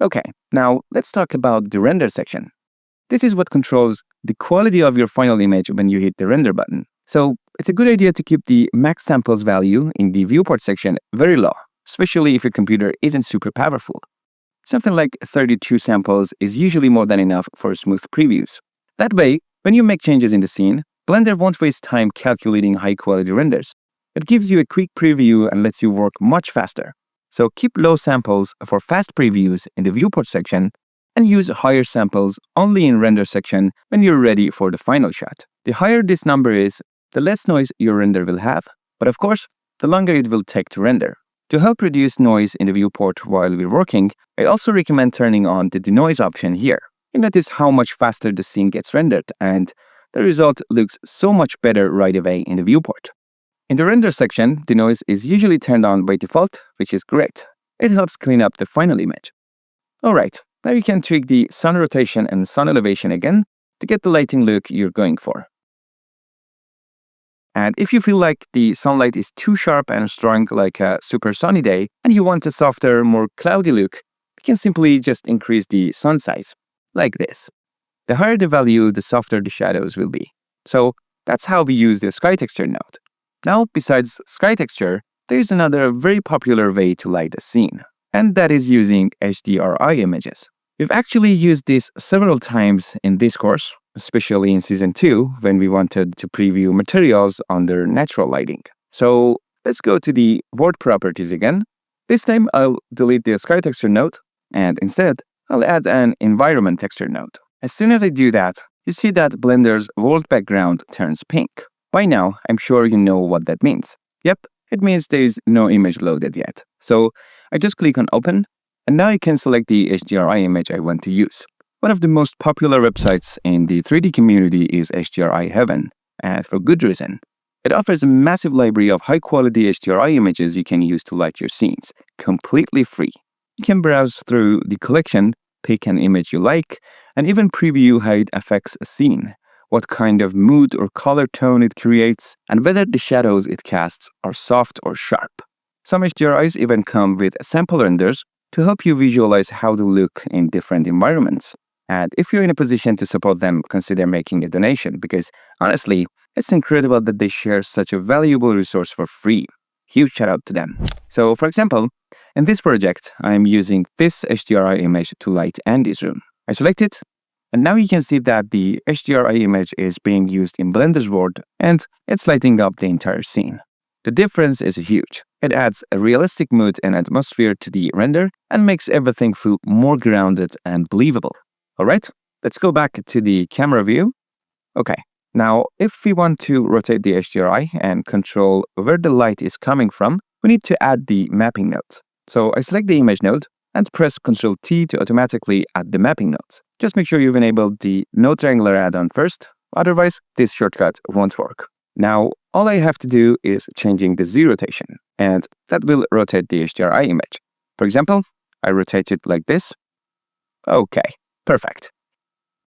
Okay, now let's talk about the render section. This is what controls the quality of your final image when you hit the render button. So it's a good idea to keep the max samples value in the viewport section very low, especially if your computer isn't super powerful. Something like 32 samples is usually more than enough for smooth previews. That way, when you make changes in the scene, Blender won't waste time calculating high quality renders. It gives you a quick preview and lets you work much faster. So keep low samples for fast previews in the viewport section and use higher samples only in render section when you're ready for the final shot. The higher this number is, the less noise your render will have, but of course, the longer it will take to render. To help reduce noise in the viewport while we're working, I also recommend turning on the denoise option here. You notice how much faster the scene gets rendered, and the result looks so much better right away in the viewport. In the render section, denoise is usually turned on by default, which is great. It helps clean up the final image. Alright, now you can tweak the sun rotation and sun elevation again to get the lighting look you're going for. And if you feel like the sunlight is too sharp and strong like a super sunny day, and you want a softer, more cloudy look, you can simply just increase the sun size, like this. The higher the value, the softer the shadows will be. So that's how we use the sky texture node. Now, besides sky texture, there is another very popular way to light a scene, and that is using HDRI images. We've actually used this several times in this course, especially in Season 2, when we wanted to preview materials under natural lighting. So let's go to the world properties again. This time I'll delete the sky texture node, and instead I'll add an environment texture node. As soon as I do that, you see that Blender's world background turns pink. By now, I'm sure you know what that means. Yep, it means there is no image loaded yet. So I just click on Open, and now I can select the HDRI image I want to use. One of the most popular websites in the 3D community is HDRI Heaven, and for good reason. It offers a massive library of high-quality HDRI images you can use to light your scenes, completely free. You can browse through the collection, pick an image you like, and even preview how it affects a scene, what kind of mood or color tone it creates, and whether the shadows it casts are soft or sharp. Some HDRIs even come with sample renders to help you visualize how they look in different environments. And if you're in a position to support them, consider making a donation, because honestly, it's incredible that they share such a valuable resource for free. Huge shout out to them. So for example, in this project, I'm using this HDRI image to light Andy's room. I select it, and now you can see that the HDRI image is being used in Blender's world, and it's lighting up the entire scene. The difference is huge. It adds a realistic mood and atmosphere to the render and makes everything feel more grounded and believable. Alright, let's go back to the camera view. Okay, now if we want to rotate the HDRI and control where the light is coming from, we need to add the mapping nodes. So I select the image node and press Ctrl T to automatically add the mapping nodes. Just make sure you've enabled the node triangular add-on first, otherwise this shortcut won't work. Now, all I have to do is changing the Z rotation, and that will rotate the HDRI image. For example, I rotate it like this. Okay, perfect.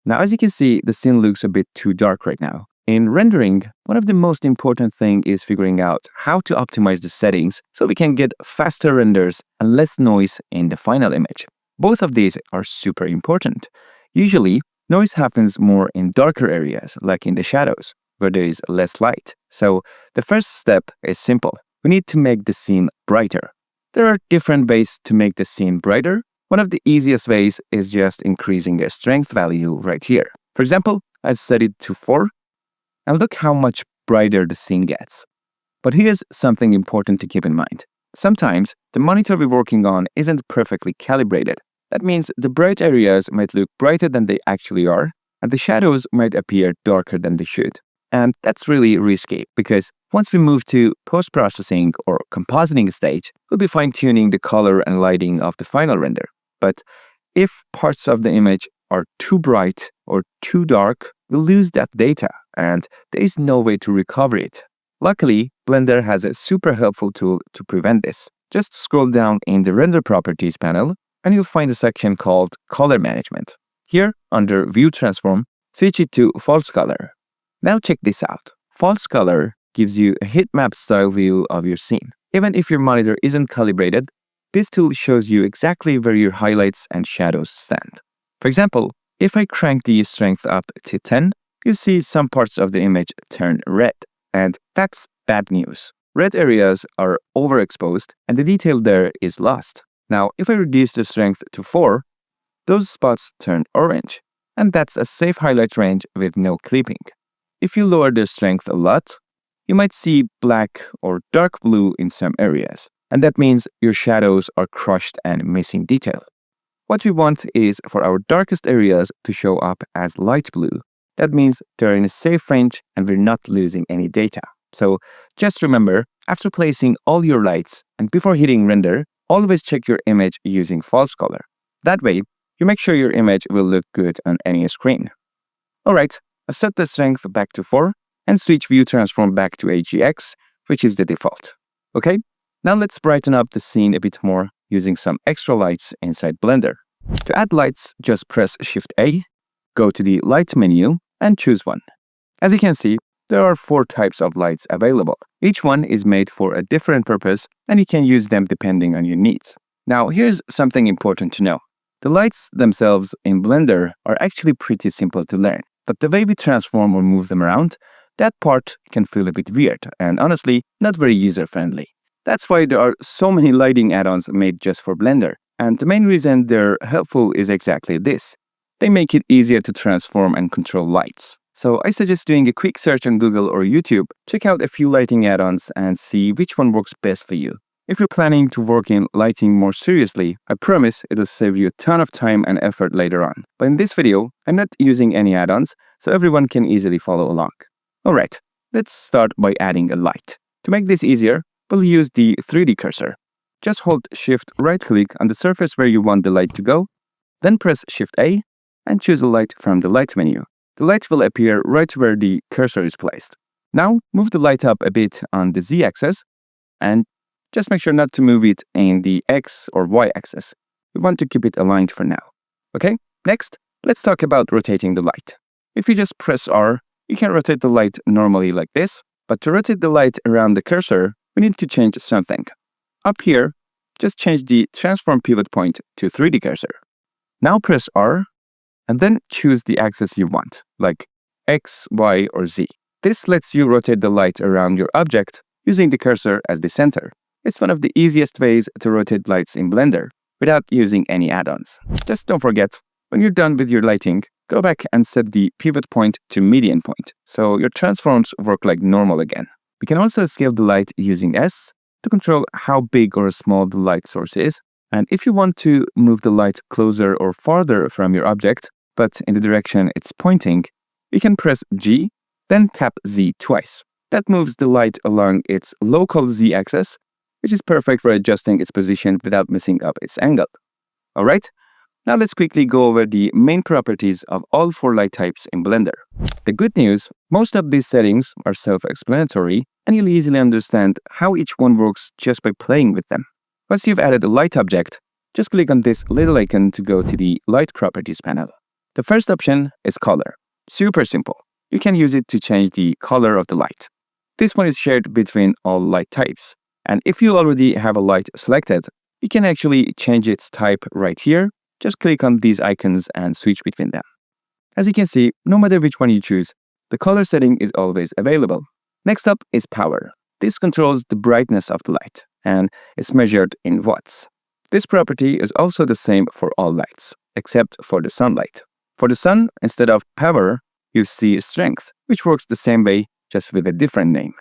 Now, as you can see, the scene looks a bit too dark right now. In rendering, one of the most important things is figuring out how to optimize the settings so we can get faster renders and less noise in the final image. Both of these are super important. Usually, noise happens more in darker areas, like in the shadows, where there is less light. So the first step is simple. We need to make the scene brighter. There are different ways to make the scene brighter. One of the easiest ways is just increasing the strength value right here. For example, I've set it to 4, and look how much brighter the scene gets. But here's something important to keep in mind. Sometimes the monitor we're working on isn't perfectly calibrated. That means the bright areas might look brighter than they actually are, and the shadows might appear darker than they should. And that's really risky, because once we move to post-processing or compositing stage, we'll be fine-tuning the color and lighting of the final render. But if parts of the image are too bright or too dark, we'll lose that data, and there is no way to recover it. Luckily, Blender has a super helpful tool to prevent this. Just scroll down in the Render Properties panel, and you'll find a section called Color Management. Here, under View Transform, switch it to False Color. Now check this out. False Color gives you a heat map style view of your scene. Even if your monitor isn't calibrated, this tool shows you exactly where your highlights and shadows stand. For example, if I crank the strength up to 10, you see some parts of the image turn red, and that's bad news. Red areas are overexposed, and the detail there is lost. Now, if I reduce the strength to 4, those spots turn orange, and that's a safe highlight range with no clipping. If you lower the strength a lot, you might see black or dark blue in some areas, and that means your shadows are crushed and missing detail. What we want is for our darkest areas to show up as light blue. That means they're in a safe range and we're not losing any data. So just remember, after placing all your lights and before hitting render, always check your image using false color. That way, you make sure your image will look good on any screen. Alright, I've set the strength back to 4 and switch view transform back to HGX, which is the default. Okay, now let's brighten up the scene a bit more using some extra lights inside Blender. To add lights, just press Shift A, go to the Light menu, and choose one. As you can see, there are 4 types of lights available. Each one is made for a different purpose, and you can use them depending on your needs. Now, here's something important to know. The lights themselves in Blender are actually pretty simple to learn, but the way we transform or move them around, that part can feel a bit weird and honestly not very user-friendly. That's why there are so many lighting add-ons made just for Blender, and the main reason they're helpful is exactly this. They make it easier to transform and control lights. So I suggest doing a quick search on Google or YouTube, check out a few lighting add-ons and see which one works best for you. If you're planning to work in lighting more seriously, I promise it'll save you a ton of time and effort later on. But in this video, I'm not using any add-ons, so everyone can easily follow along. Alright, let's start by adding a light. To make this easier, we'll use the 3D cursor. Just hold Shift right-click on the surface where you want the light to go, then press Shift A and choose a light from the Light menu. The light will appear right where the cursor is placed. Now, move the light up a bit on the Z-axis and just make sure not to move it in the X or Y axis. We want to keep it aligned for now. Okay, next, let's talk about rotating the light. If you just press R, you can rotate the light normally like this, but to rotate the light around the cursor, we need to change something. Up here, just change the transform pivot point to 3D cursor. Now press R, and then choose the axis you want, like X, Y, or Z. This lets you rotate the light around your object using the cursor as the center. It's one of the easiest ways to rotate lights in Blender without using any add-ons. Just don't forget, when you're done with your lighting, go back and set the pivot point to median point, so your transforms work like normal again. We can also scale the light using S to control how big or small the light source is. And if you want to move the light closer or farther from your object, but in the direction it's pointing, you can press G, then tap Z twice. That moves the light along its local Z axis, which is perfect for adjusting its position without messing up its angle. Alright, now let's quickly go over the main properties of all 4 light types in Blender. The good news, most of these settings are self-explanatory, and you'll easily understand how each one works just by playing with them. Once you've added a light object, just click on this little icon to go to the Light Properties panel. The first option is Color. Super simple. You can use it to change the color of the light. This one is shared between all light types. And if you already have a light selected, you can actually change its type right here. Just click on these icons and switch between them. As you can see, no matter which one you choose, the color setting is always available. Next up is Power. This controls the brightness of the light, and it's measured in watts. This property is also the same for all lights, except for the sunlight. For the sun, instead of Power, you see Strength, which works the same way, just with a different name.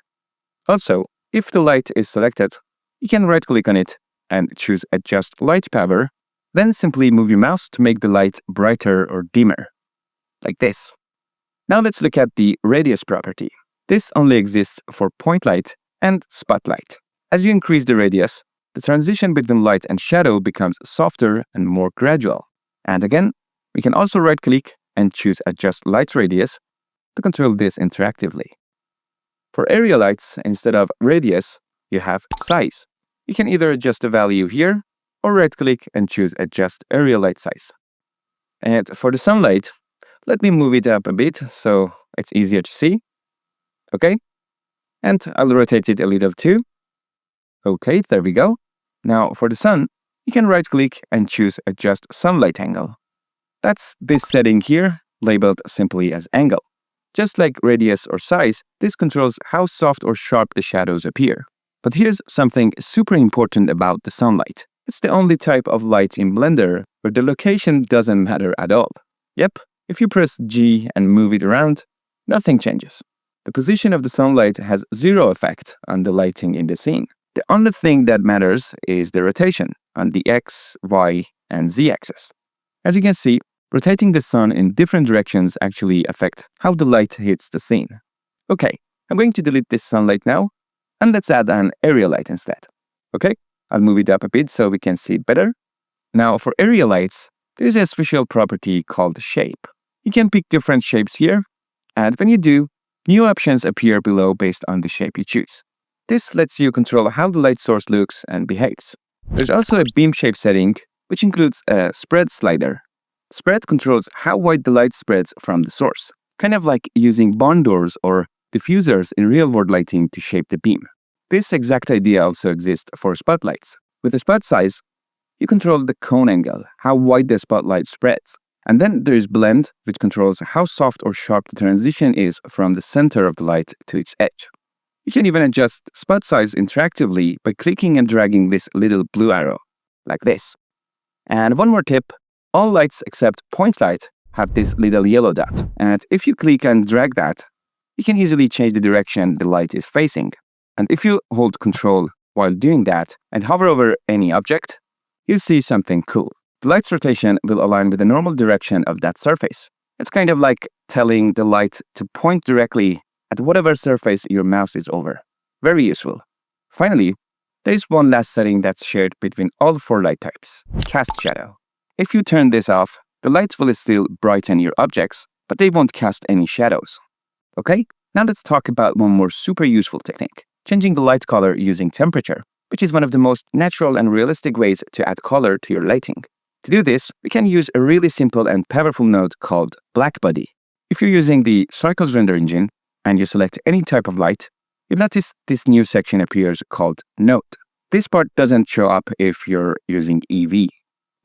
Also, if the light is selected, you can right-click on it and choose Adjust Light Power, then simply move your mouse to make the light brighter or dimmer, like this. Now let's look at the Radius property. This only exists for point light and spotlight. As you increase the radius, the transition between light and shadow becomes softer and more gradual. And again, we can also right-click and choose Adjust Light Radius to control this interactively. For area lights, instead of radius, you have size. You can either adjust the value here, or right-click and choose Adjust Area Light Size. And for the sunlight, let me move it up a bit so it's easier to see. Okay, and I'll rotate it a little too. Okay, there we go. Now for the sun, you can right-click and choose Adjust Sunlight Angle. That's this setting here, labeled simply as Angle. Just like radius or size, this controls how soft or sharp the shadows appear. But here's something super important about the sunlight. It's the only type of light in Blender where the location doesn't matter at all. Yep, if you press G and move it around, nothing changes. The position of the sunlight has zero effect on the lighting in the scene. The only thing that matters is the rotation on the X, Y, and Z axis. As you can see, rotating the sun in different directions actually affect how the light hits the scene. Okay, I'm going to delete this sunlight now, and let's add an area light instead. Okay, I'll move it up a bit so we can see it better. Now for area lights, there is a special property called shape. You can pick different shapes here, and when you do, new options appear below based on the shape you choose. This lets you control how the light source looks and behaves. There's also a beam shape setting, which includes a spread slider. Spread controls how wide the light spreads from the source, kind of like using barn doors or diffusers in real-world lighting to shape the beam. This exact idea also exists for spotlights. With the spot size, you control the cone angle, how wide the spotlight spreads. And then there is blend, which controls how soft or sharp the transition is from the center of the light to its edge. You can even adjust spot size interactively by clicking and dragging this little blue arrow, like this. And one more tip, all lights except point light have this little yellow dot. And if you click and drag that, you can easily change the direction the light is facing. And if you hold Control while doing that and hover over any object, you'll see something cool. The light's rotation will align with the normal direction of that surface. It's kind of like telling the light to point directly at whatever surface your mouse is over. Very useful. Finally, there is one last setting that's shared between all 4 light types, cast shadow. If you turn this off, the light will still brighten your objects, but they won't cast any shadows. Okay, now let's talk about one more super useful technique, changing the light color using temperature, which is one of the most natural and realistic ways to add color to your lighting. To do this, we can use a really simple and powerful node called Blackbody. If you're using the Cycles render engine and you select any type of light, you'll notice this new section appears called Node. This part doesn't show up if you're using EV.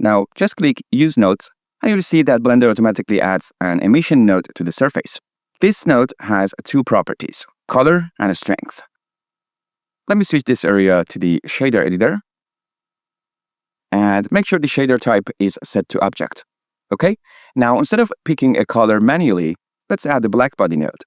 Now, just click Use Nodes, and you'll see that Blender automatically adds an emission node to the surface. This node has 2 properties, color and strength. Let me switch this area to the shader editor, and make sure the shader type is set to object. Okay, now instead of picking a color manually, let's add the Blackbody node.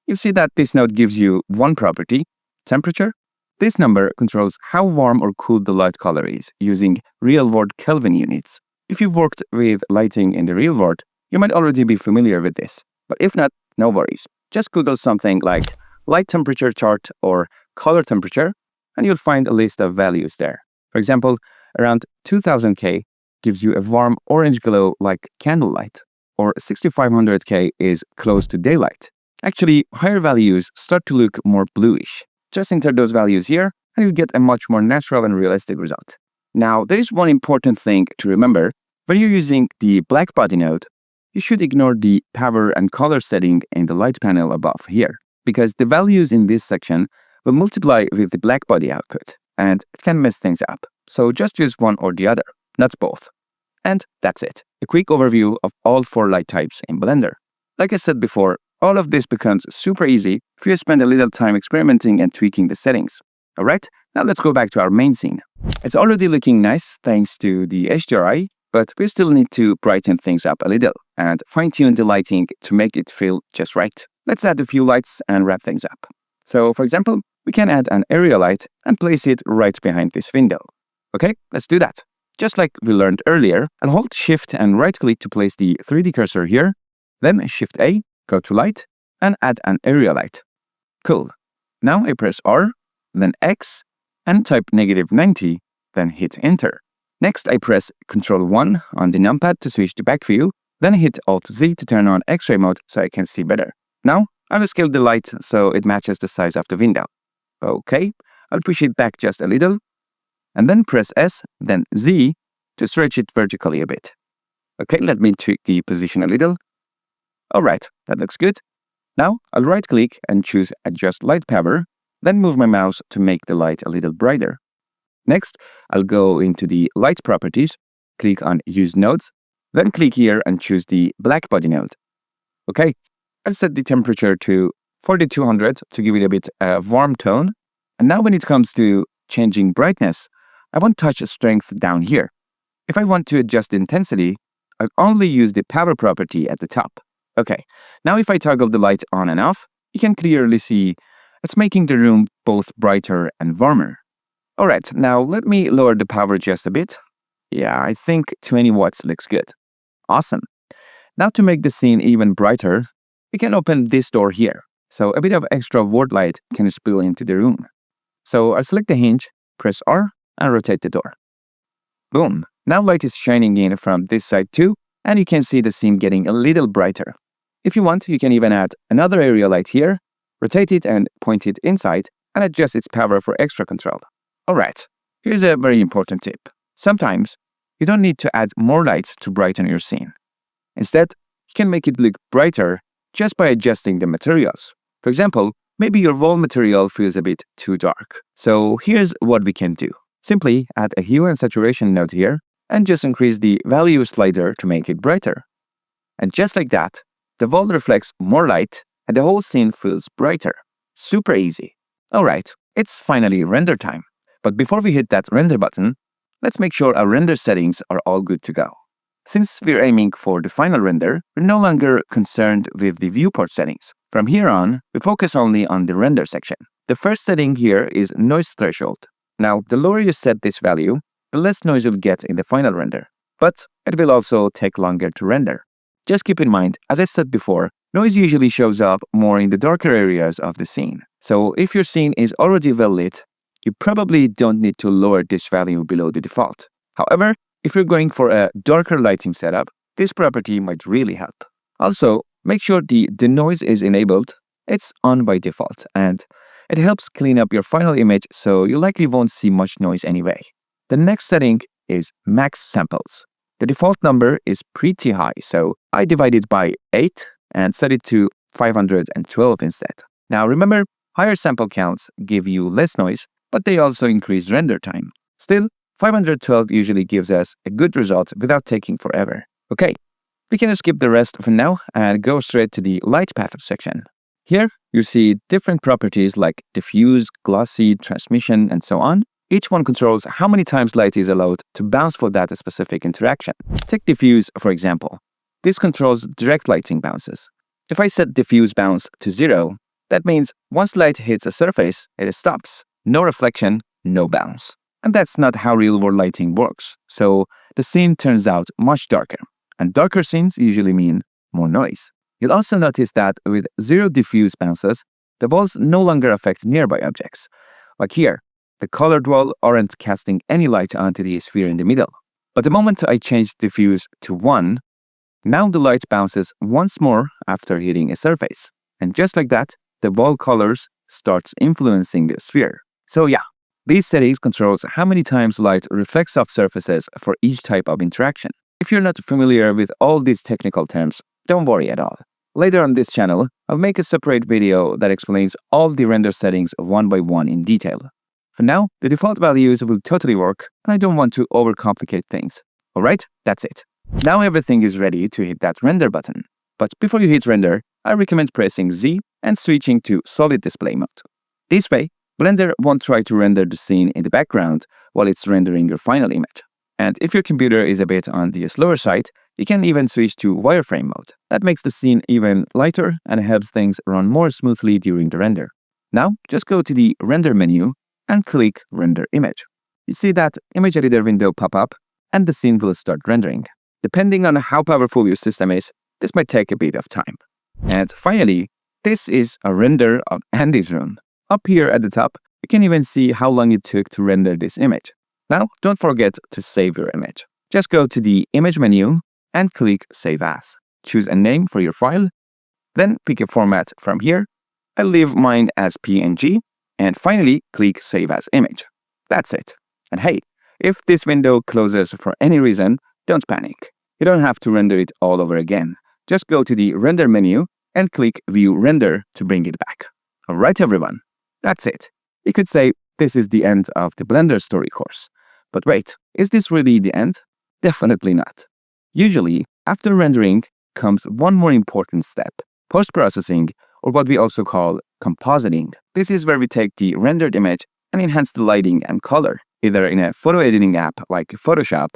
You'll see that this node gives you one property, temperature. This number controls how warm or cool the light color is using real-world Kelvin units. If you've worked with lighting in the real world, you might already be familiar with this. But if not, no worries. Just Google something like light temperature chart or color temperature, and you'll find a list of values there. For example, around 2000 K gives you a warm orange glow like candlelight, or 6500 K is close to daylight. Actually, higher values start to look more bluish. Just enter those values here, and you'll get a much more natural and realistic result. Now, there is one important thing to remember. When you're using the Blackbody node, you should ignore the power and color setting in the light panel above here, because the values in this section will multiply with the Blackbody output, and it can mess things up. So just use one or the other, not both. And that's it. A quick overview of all 4 light types in Blender. Like I said before, all of this becomes super easy if you spend a little time experimenting and tweaking the settings. Alright, now let's go back to our main scene. It's already looking nice thanks to the HDRI, but we still need to brighten things up a little and fine-tune the lighting to make it feel just right. Let's add a few lights and wrap things up. So for example, we can add an area light and place it right behind this window. Okay, let's do that. Just like we learned earlier, I'll hold Shift and right-click to place the 3D cursor here, then Shift-A, go to Light, and add an area light. Cool. Now I press R, then X, and type -90, then hit Enter. Next, I press Ctrl+1 on the numpad to switch to back view, then hit Alt-Z to turn on X-ray mode so I can see better. Now, I will scale the light so it matches the size of the window. Okay, I'll push it back just a little, and then press S, then Z to stretch it vertically a bit. Okay, let me tweak the position a little. Alright, that looks good. Now, I'll right-click and choose Adjust Light Power, then move my mouse to make the light a little brighter. Next, I'll go into the Light Properties, click on Use Nodes, then click here and choose the Blackbody node. Okay, I'll set the temperature to 4200 to give it a bit warm tone. And now when it comes to changing brightness, I want touch strength down here. If I want to adjust intensity, I'll only use the power property at the top. Okay, now if I toggle the light on and off, you can clearly see it's making the room both brighter and warmer. Alright, now let me lower the power just a bit. Yeah, I think 20 watts looks good. Awesome. Now to make the scene even brighter, we can open this door here. so a bit of extra word light can spill into the room. So I'll select the hinge, press R, and rotate the door. Boom! Now light is shining in from this side too, and you can see the scene getting a little brighter. If you want, you can even add another area light here, rotate it and point it inside, and adjust its power for extra control. Alright, here's a very important tip. Sometimes, you don't need to add more lights to brighten your scene. Instead, you can make it look brighter just by adjusting the materials. For example, maybe your wall material feels a bit too dark. So here's what we can do. Simply add a hue and saturation node here, and just increase the value slider to make it brighter. And just like that, the wall reflects more light and the whole scene feels brighter. Super easy. Alright, it's finally render time. But before we hit that render button, let's make sure our render settings are all good to go. Since we're aiming for the final render, we're no longer concerned with the viewport settings. From here on, we focus only on the render section. The first setting here is noise threshold. Now, the lower you set this value, the less noise you'll get in the final render. But it will also take longer to render. Just keep in mind, as I said before, noise usually shows up more in the darker areas of the scene. So if your scene is already well lit, you probably don't need to lower this value below the default. However, if you're going for a darker lighting setup, this property might really help. Also, make sure the denoise is enabled. It's on by default, and it helps clean up your final image so you likely won't see much noise anyway. The next setting is max samples. The default number is pretty high, so I divide it by 8 and set it to 512 instead. Now remember, higher sample counts give you less noise, but they also increase render time. Still, 512 usually gives us a good result without taking forever. Okay, we can skip the rest for now and go straight to the light path section. Here, you see different properties like diffuse, glossy, transmission, and so on. Each one controls how many times light is allowed to bounce for that specific interaction. Take diffuse, for example. This controls direct lighting bounces. If I set diffuse bounce to 0, that means once light hits a surface, it stops. No reflection, no bounce. And that's not how real-world lighting works. So the scene turns out much darker. And darker scenes usually mean more noise. You'll also notice that with 0 diffuse bounces, the walls no longer affect nearby objects. Like here, the colored wall aren't casting any light onto the sphere in the middle. But the moment I change diffuse to 1, now the light bounces once more after hitting a surface. And just like that, the wall colors starts influencing the sphere. So yeah, these settings controls how many times light reflects off surfaces for each type of interaction. If you're not familiar with all these technical terms, don't worry at all. Later on this channel, I'll make a separate video that explains all the render settings one by one in detail. For now, the default values will totally work, and I don't want to overcomplicate things. Alright, that's it. Now everything is ready to hit that render button. But before you hit render, I recommend pressing Z and switching to solid display mode. This way, Blender won't try to render the scene in the background while it's rendering your final image. And if your computer is a bit on the slower side, you can even switch to wireframe mode. That makes the scene even lighter and helps things run more smoothly during the render. Now, just go to the render menu and click render image. You see that image editor window pop up and the scene will start rendering. Depending on how powerful your system is, this might take a bit of time. And finally, this is a render of Andy's room. Up here at the top, you can even see how long it took to render this image. Now, don't forget to save your image. Just go to the image menu and click Save As. Choose a name for your file, then pick a format from here. I'll leave mine as PNG, and finally click Save As Image. That's it. And hey, if this window closes for any reason, don't panic. You don't have to render it all over again. Just go to the render menu and click View Render to bring it back. Alright everyone, that's it. You could say this is the end of the Blender story course. But wait, is this really the end? Definitely not. Usually, after rendering comes one more important step, post-processing, or what we also call compositing. This is where we take the rendered image and enhance the lighting and color, either in a photo editing app like Photoshop,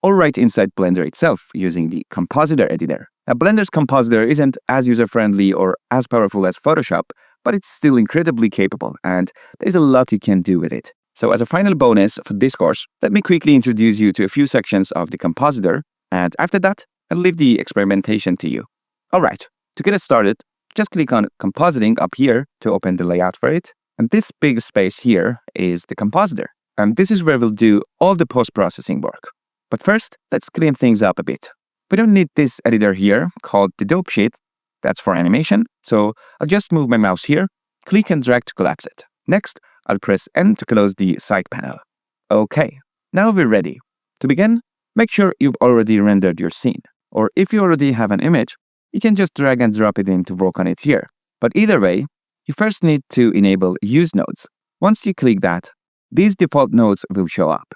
or right inside Blender itself using the compositor editor. Now, Blender's compositor isn't as user-friendly or as powerful as Photoshop, but it's still incredibly capable, and there's a lot you can do with it. So as a final bonus for this course, let me quickly introduce you to a few sections of the compositor, and after that, I'll leave the experimentation to you. Alright, to get us started, just click on compositing up here to open the layout for it. And this big space here is the compositor. And this is where we'll do all the post-processing work. But first, let's clean things up a bit. We don't need this editor here called the dope sheet. That's for animation. So I'll just move my mouse here, click and drag to collapse it. Next, I'll press N to close the side panel. Okay, now we're ready. To begin, make sure you've already rendered your scene. Or if you already have an image, you can just drag and drop it in to work on it here. But either way, you first need to enable Use Nodes. Once you click that, these default nodes will show up.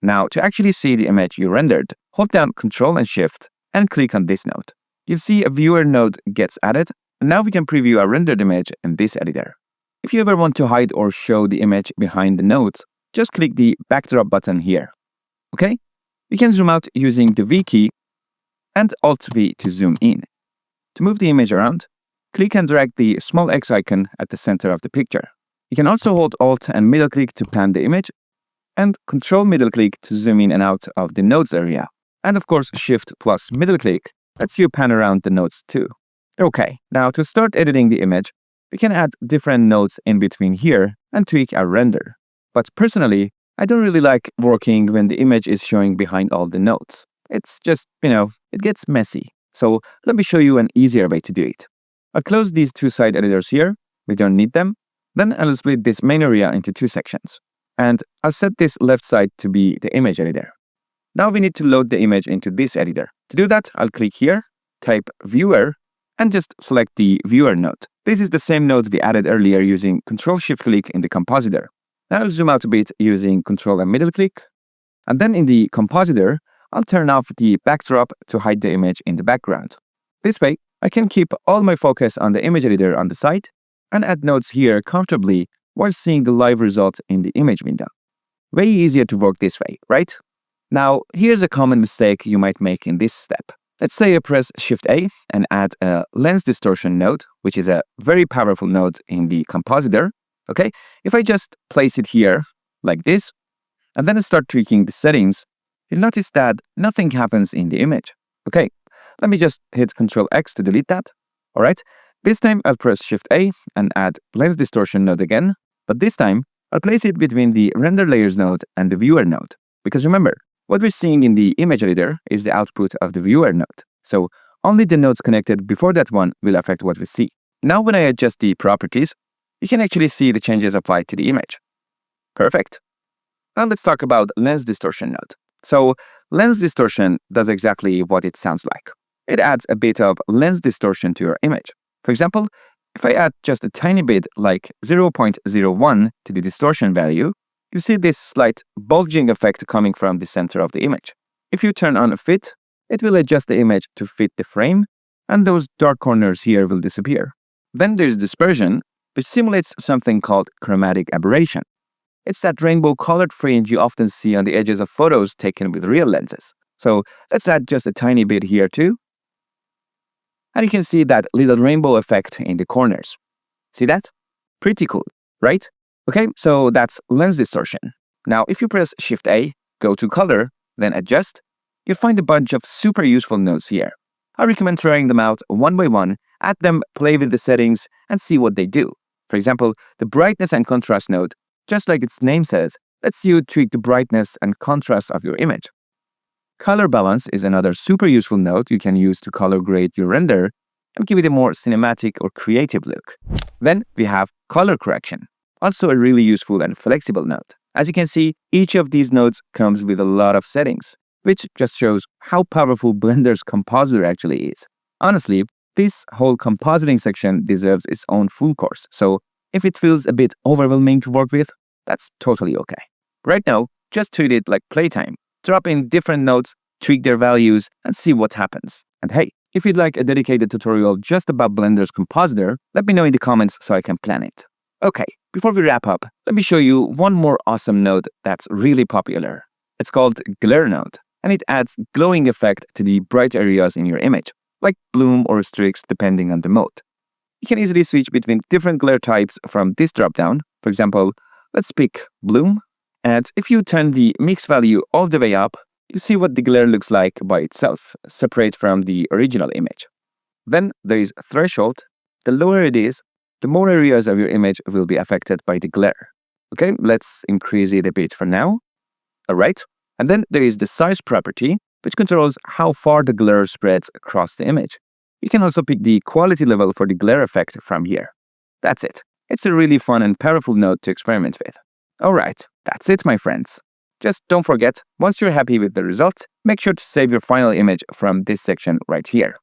Now, to actually see the image you rendered, hold down Ctrl and Shift and click on this node. You'll see a viewer node gets added, and now we can preview our rendered image in this editor. If you ever want to hide or show the image behind the nodes, just click the backdrop button here. Okay? You can zoom out using the V key and Alt-V to zoom in. To move the image around, click and drag the small X icon at the center of the picture. You can also hold Alt and middle click to pan the image, and Control middle click to zoom in and out of the nodes area. And of course, Shift plus middle click lets you pan around the nodes too. Okay, now to start editing the image, we can add different nodes in between here and tweak our render. But personally, I don't really like working when the image is showing behind all the nodes. It's just, it gets messy. So let me show you an easier way to do it. I'll close these two side editors here. We don't need them. Then I'll split this main area into two sections. And I'll set this left side to be the image editor. Now we need to load the image into this editor. To do that, I'll click here, type Viewer, and just select the Viewer node. This is the same node we added earlier using Ctrl-Shift-Click in the compositor. Now I'll zoom out a bit using Ctrl and middle click. And then in the compositor, I'll turn off the backdrop to hide the image in the background. This way, I can keep all my focus on the image editor on the side and add nodes here comfortably while seeing the live result in the image window. Way easier to work this way, right? Now, here's a common mistake you might make in this step. Let's say I press Shift-A and add a lens distortion node, which is a very powerful node in the compositor. Okay, if I just place it here like this, and then I start tweaking the settings, you'll notice that nothing happens in the image. Okay, let me just hit Ctrl-X to delete that. All right, this time I'll press Shift-A and add lens distortion node again, but this time I'll place it between the render layers node and the viewer node. Because remember, what we're seeing in the image editor is the output of the viewer node. So only the nodes connected before that one will affect what we see. Now when I adjust the properties, you can actually see the changes applied to the image. Perfect. Now let's talk about lens distortion node. So lens distortion does exactly what it sounds like. It adds a bit of lens distortion to your image. For example, if I add just a tiny bit like 0.01 to the distortion value, you see this slight bulging effect coming from the center of the image. If you turn on Fit, it will adjust the image to fit the frame, and those dark corners here will disappear. Then there's dispersion, which simulates something called chromatic aberration. It's that rainbow-colored fringe you often see on the edges of photos taken with real lenses. So let's add just a tiny bit here too. And you can see that little rainbow effect in the corners. See that? Pretty cool, right? Okay, so that's lens distortion. Now, if you press Shift-A, go to Color, then Adjust, you'll find a bunch of super useful nodes here. I recommend trying them out one by one, add them, play with the settings, and see what they do. For example, the brightness and contrast node, just like its name says, lets you tweak the brightness and contrast of your image. Color balance is another super useful node you can use to color grade your render and give it a more cinematic or creative look. Then we have color correction, also a really useful and flexible node. As you can see, each of these nodes comes with a lot of settings, which just shows how powerful Blender's compositor actually is. Honestly, this whole compositing section deserves its own full course, so if it feels a bit overwhelming to work with, that's totally okay. Right now, just treat it like playtime. Drop in different nodes, tweak their values, and see what happens. And hey, if you'd like a dedicated tutorial just about Blender's compositor, let me know in the comments so I can plan it. Okay, before we wrap up, let me show you one more awesome node that's really popular. It's called Glare node, and it adds glowing effect to the bright areas in your image, like bloom or streaks depending on the mode. You can easily switch between different glare types from this dropdown. For example, let's pick bloom. And if you turn the mix value all the way up, you see what the glare looks like by itself, separate from the original image. Then there is threshold. the lower it is, the more areas of your image will be affected by the glare. Okay, let's increase it a bit for now. Alright, and then there is the size property, which controls how far the glare spreads across the image. You can also pick the quality level for the glare effect from here. That's it. It's a really fun and powerful node to experiment with. Alright, that's it, my friends. Just don't forget, once you're happy with the results, make sure to save your final image from this section right here.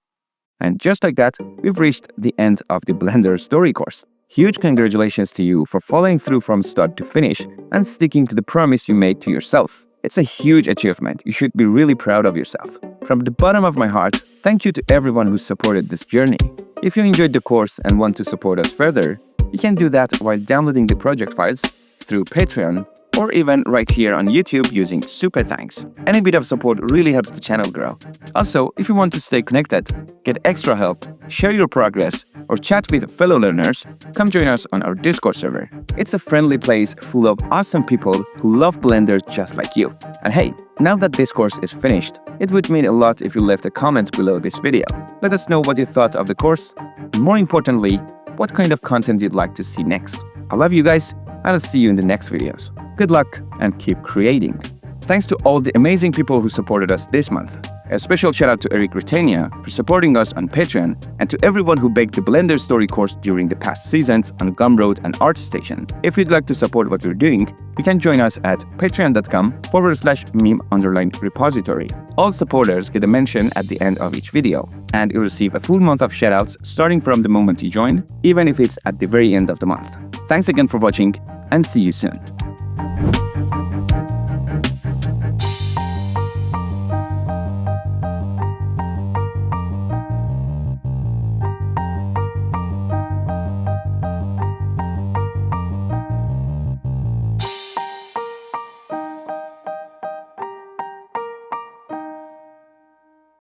And just like that, we've reached the end of the Blender Story course. Huge congratulations to you for following through from start to finish and sticking to the promise you made to yourself. It's a huge achievement. You should be really proud of yourself. From the bottom of my heart, thank you to everyone who supported this journey. If you enjoyed the course and want to support us further, you can do that while downloading the project files through Patreon or even right here on YouTube using Super Thanks. Any bit of support really helps the channel grow. Also, if you want to stay connected, get extra help, share your progress, or chat with fellow learners, come join us on our Discord server. It's a friendly place full of awesome people who love Blender just like you. And hey, now that this course is finished, it would mean a lot if you left a comment below this video. Let us know what you thought of the course, and more importantly, what kind of content you'd like to see next. I love you guys, and I'll see you in the next videos. Good luck and keep creating. Thanks to all the amazing people who supported us this month. A special shout out to Eric Retania for supporting us on Patreon, and to everyone who baked the Blender Story course during the past seasons on Gumroad and ArtStation. If you'd like to support what we're doing, you can join us at patreon.com/MiM-Repository. All supporters get a mention at the end of each video, and you'll receive a full month of shoutouts starting from the moment you join, even if it's at the very end of the month. Thanks again for watching, and see you soon.